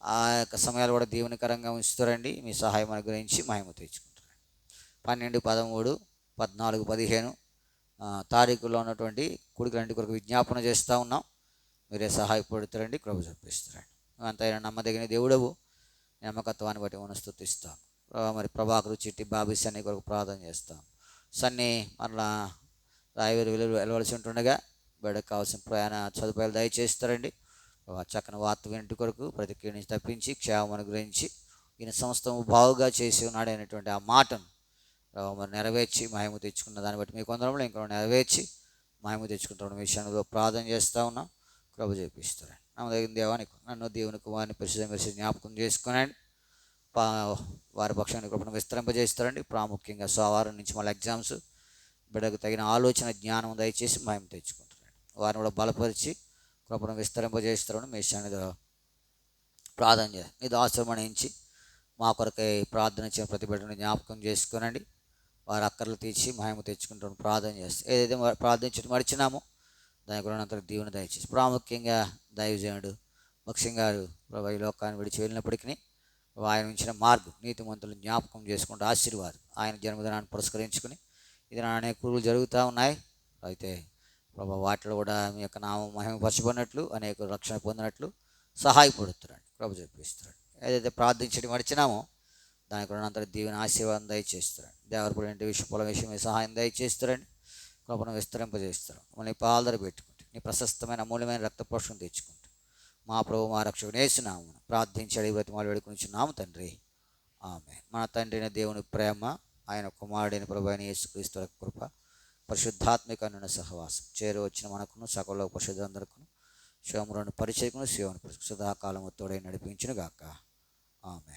ఆ యొక్క సమయాలు కూడా దీవెనకరంగా ఉంచుతారండి. మీ సహాయం అనుగ్రహించి మహిమ తెచ్చుకుంటారండి. 12, 13, 14, 15 తారీఖుల్లో ఉన్నటువంటి కూడికలంటి కొరకు విజ్ఞాపన చేస్తూ ఉన్నాం. మీరే సహాయపడుతారండి, కృప చూపిస్తారండి. అంతైనా నమ్మదగిన దేవుడవు, నమ్మకత్వాన్ని బట్టి మనం స్తుతిస్తాం. మరి ప్రభాకర్, చిట్టి, బాబీ, సన్నీ కొరకు ప్రార్థన చేస్తాం. సన్నీ మరలా రాయవేరు వెళ్ళవలసి ఉంటుండగా బిడ్డకు కావాల్సిన ప్రయాణ సదుపాయాలు దయచేస్తారండి. చక్కని వార్త వింటి కొరకు ప్రతి కీడు నుంచి తప్పించి క్షేమం అనుగ్రహించి ఈయన సంస్థము బాగుగా చేసి ఉన్నాడు అనేటువంటి ఆ మాటను మరి నెరవేర్చి మహిమ తెచ్చుకున్న దాన్ని బట్టి మీ కొందరంలో ఇంకా నెరవేర్చి మహిమ తెచ్చుకుంటాం విషయంలో ప్రార్థన చేస్తూ ఉన్నాం. కృప చేపిస్తారండి. నమ్మదగిన దేవానికి నన్ను దేవుని కుమారుని పరిశుద్ధ జ్ఞాపకం చేసుకునండి. వారి పక్షాన్ని కృపను విస్తరింపజేస్తారండి. ప్రాముఖ్యంగా సోమవారం నుంచి మళ్ళీ ఎగ్జామ్స్, బిడ్డకు తగిన ఆలోచన జ్ఞానం దయచేసి మహిమ తెచ్చుకుంటారండి. వారిని కూడా బలపరిచి కృపను విస్తరింపజేస్తారని మీ సన్నిధిలో ప్రార్థన చేస్తాను. ఇది ఆశ్రమణించి మా కొరకై ప్రార్థన చేసిన ప్రతి బిడ్డను జ్ఞాపకం చేసుకునండి. వారి అక్కర్లు తీర్చి మహిమ తెచ్చుకుంటాను ప్రార్థన చేస్తాం. ఏదైతే ప్రార్థించడం మర్చినామో దాని గురించి దీవెన దయచేసి ప్రాముఖ్యంగా దైవజనుడు భక్సింగ్ గారు ఈ లోకాన్ని విడిచి వెళ్ళినప్పటికీ ఆయన ఉంచిన మార్గం నీతిమంతులను జ్ఞాపకం చేసుకుంటూ ఆశీర్వాదం ఆయన జన్మదినాన్ని పురస్కరించుకుని ఇది అనేక కూరులు జరుగుతూ ఉన్నాయి. అయితే ప్రభా వాటిలో కూడా మీ యొక్క నామం మహిమపరచబడినట్లు అనేక రక్షణ పొందినట్లు సహాయపడుతున్నాడు, ప్రభు చూపిస్తున్నాడు. ఏదైతే ప్రార్థించడం మర్చినామో దానికి కూడా అంత దీవెన ఆశీర్వాదం దయచేస్తున్నాడు. దేవరపడి ఇంటి విషయం పొలం విషయమే సహాయం దయచేస్తారండి. కృపను విస్తరింపజేస్తారు. మళ్ళీ పాల్దర పెట్టుకుంటే నీ ప్రశస్తమైన అమూల్యమైన రక్తపోషణ తెచ్చుకుంటూ మా ప్రభు మా రక్షకుని యేసునామమున ప్రార్థించి అడిగి బ్రతిమాలు వేడుకొనిచున్నాము తండ్రి, ఆమేన్. మన తండ్రి దేవుని ప్రేమ, ఆయన కుమారుడైన ప్రభు అయిన యేసుక్రీస్తు కృప, పరిశుద్ధాత్మిక అన్న సహవాసం చేరువచ్చిన మనకును సకల పరిశుద్ధులందరికీ శివములను పరిచయకును శివుని సదాకాలము తోడై నడిపించును గాక. ఆమేన్.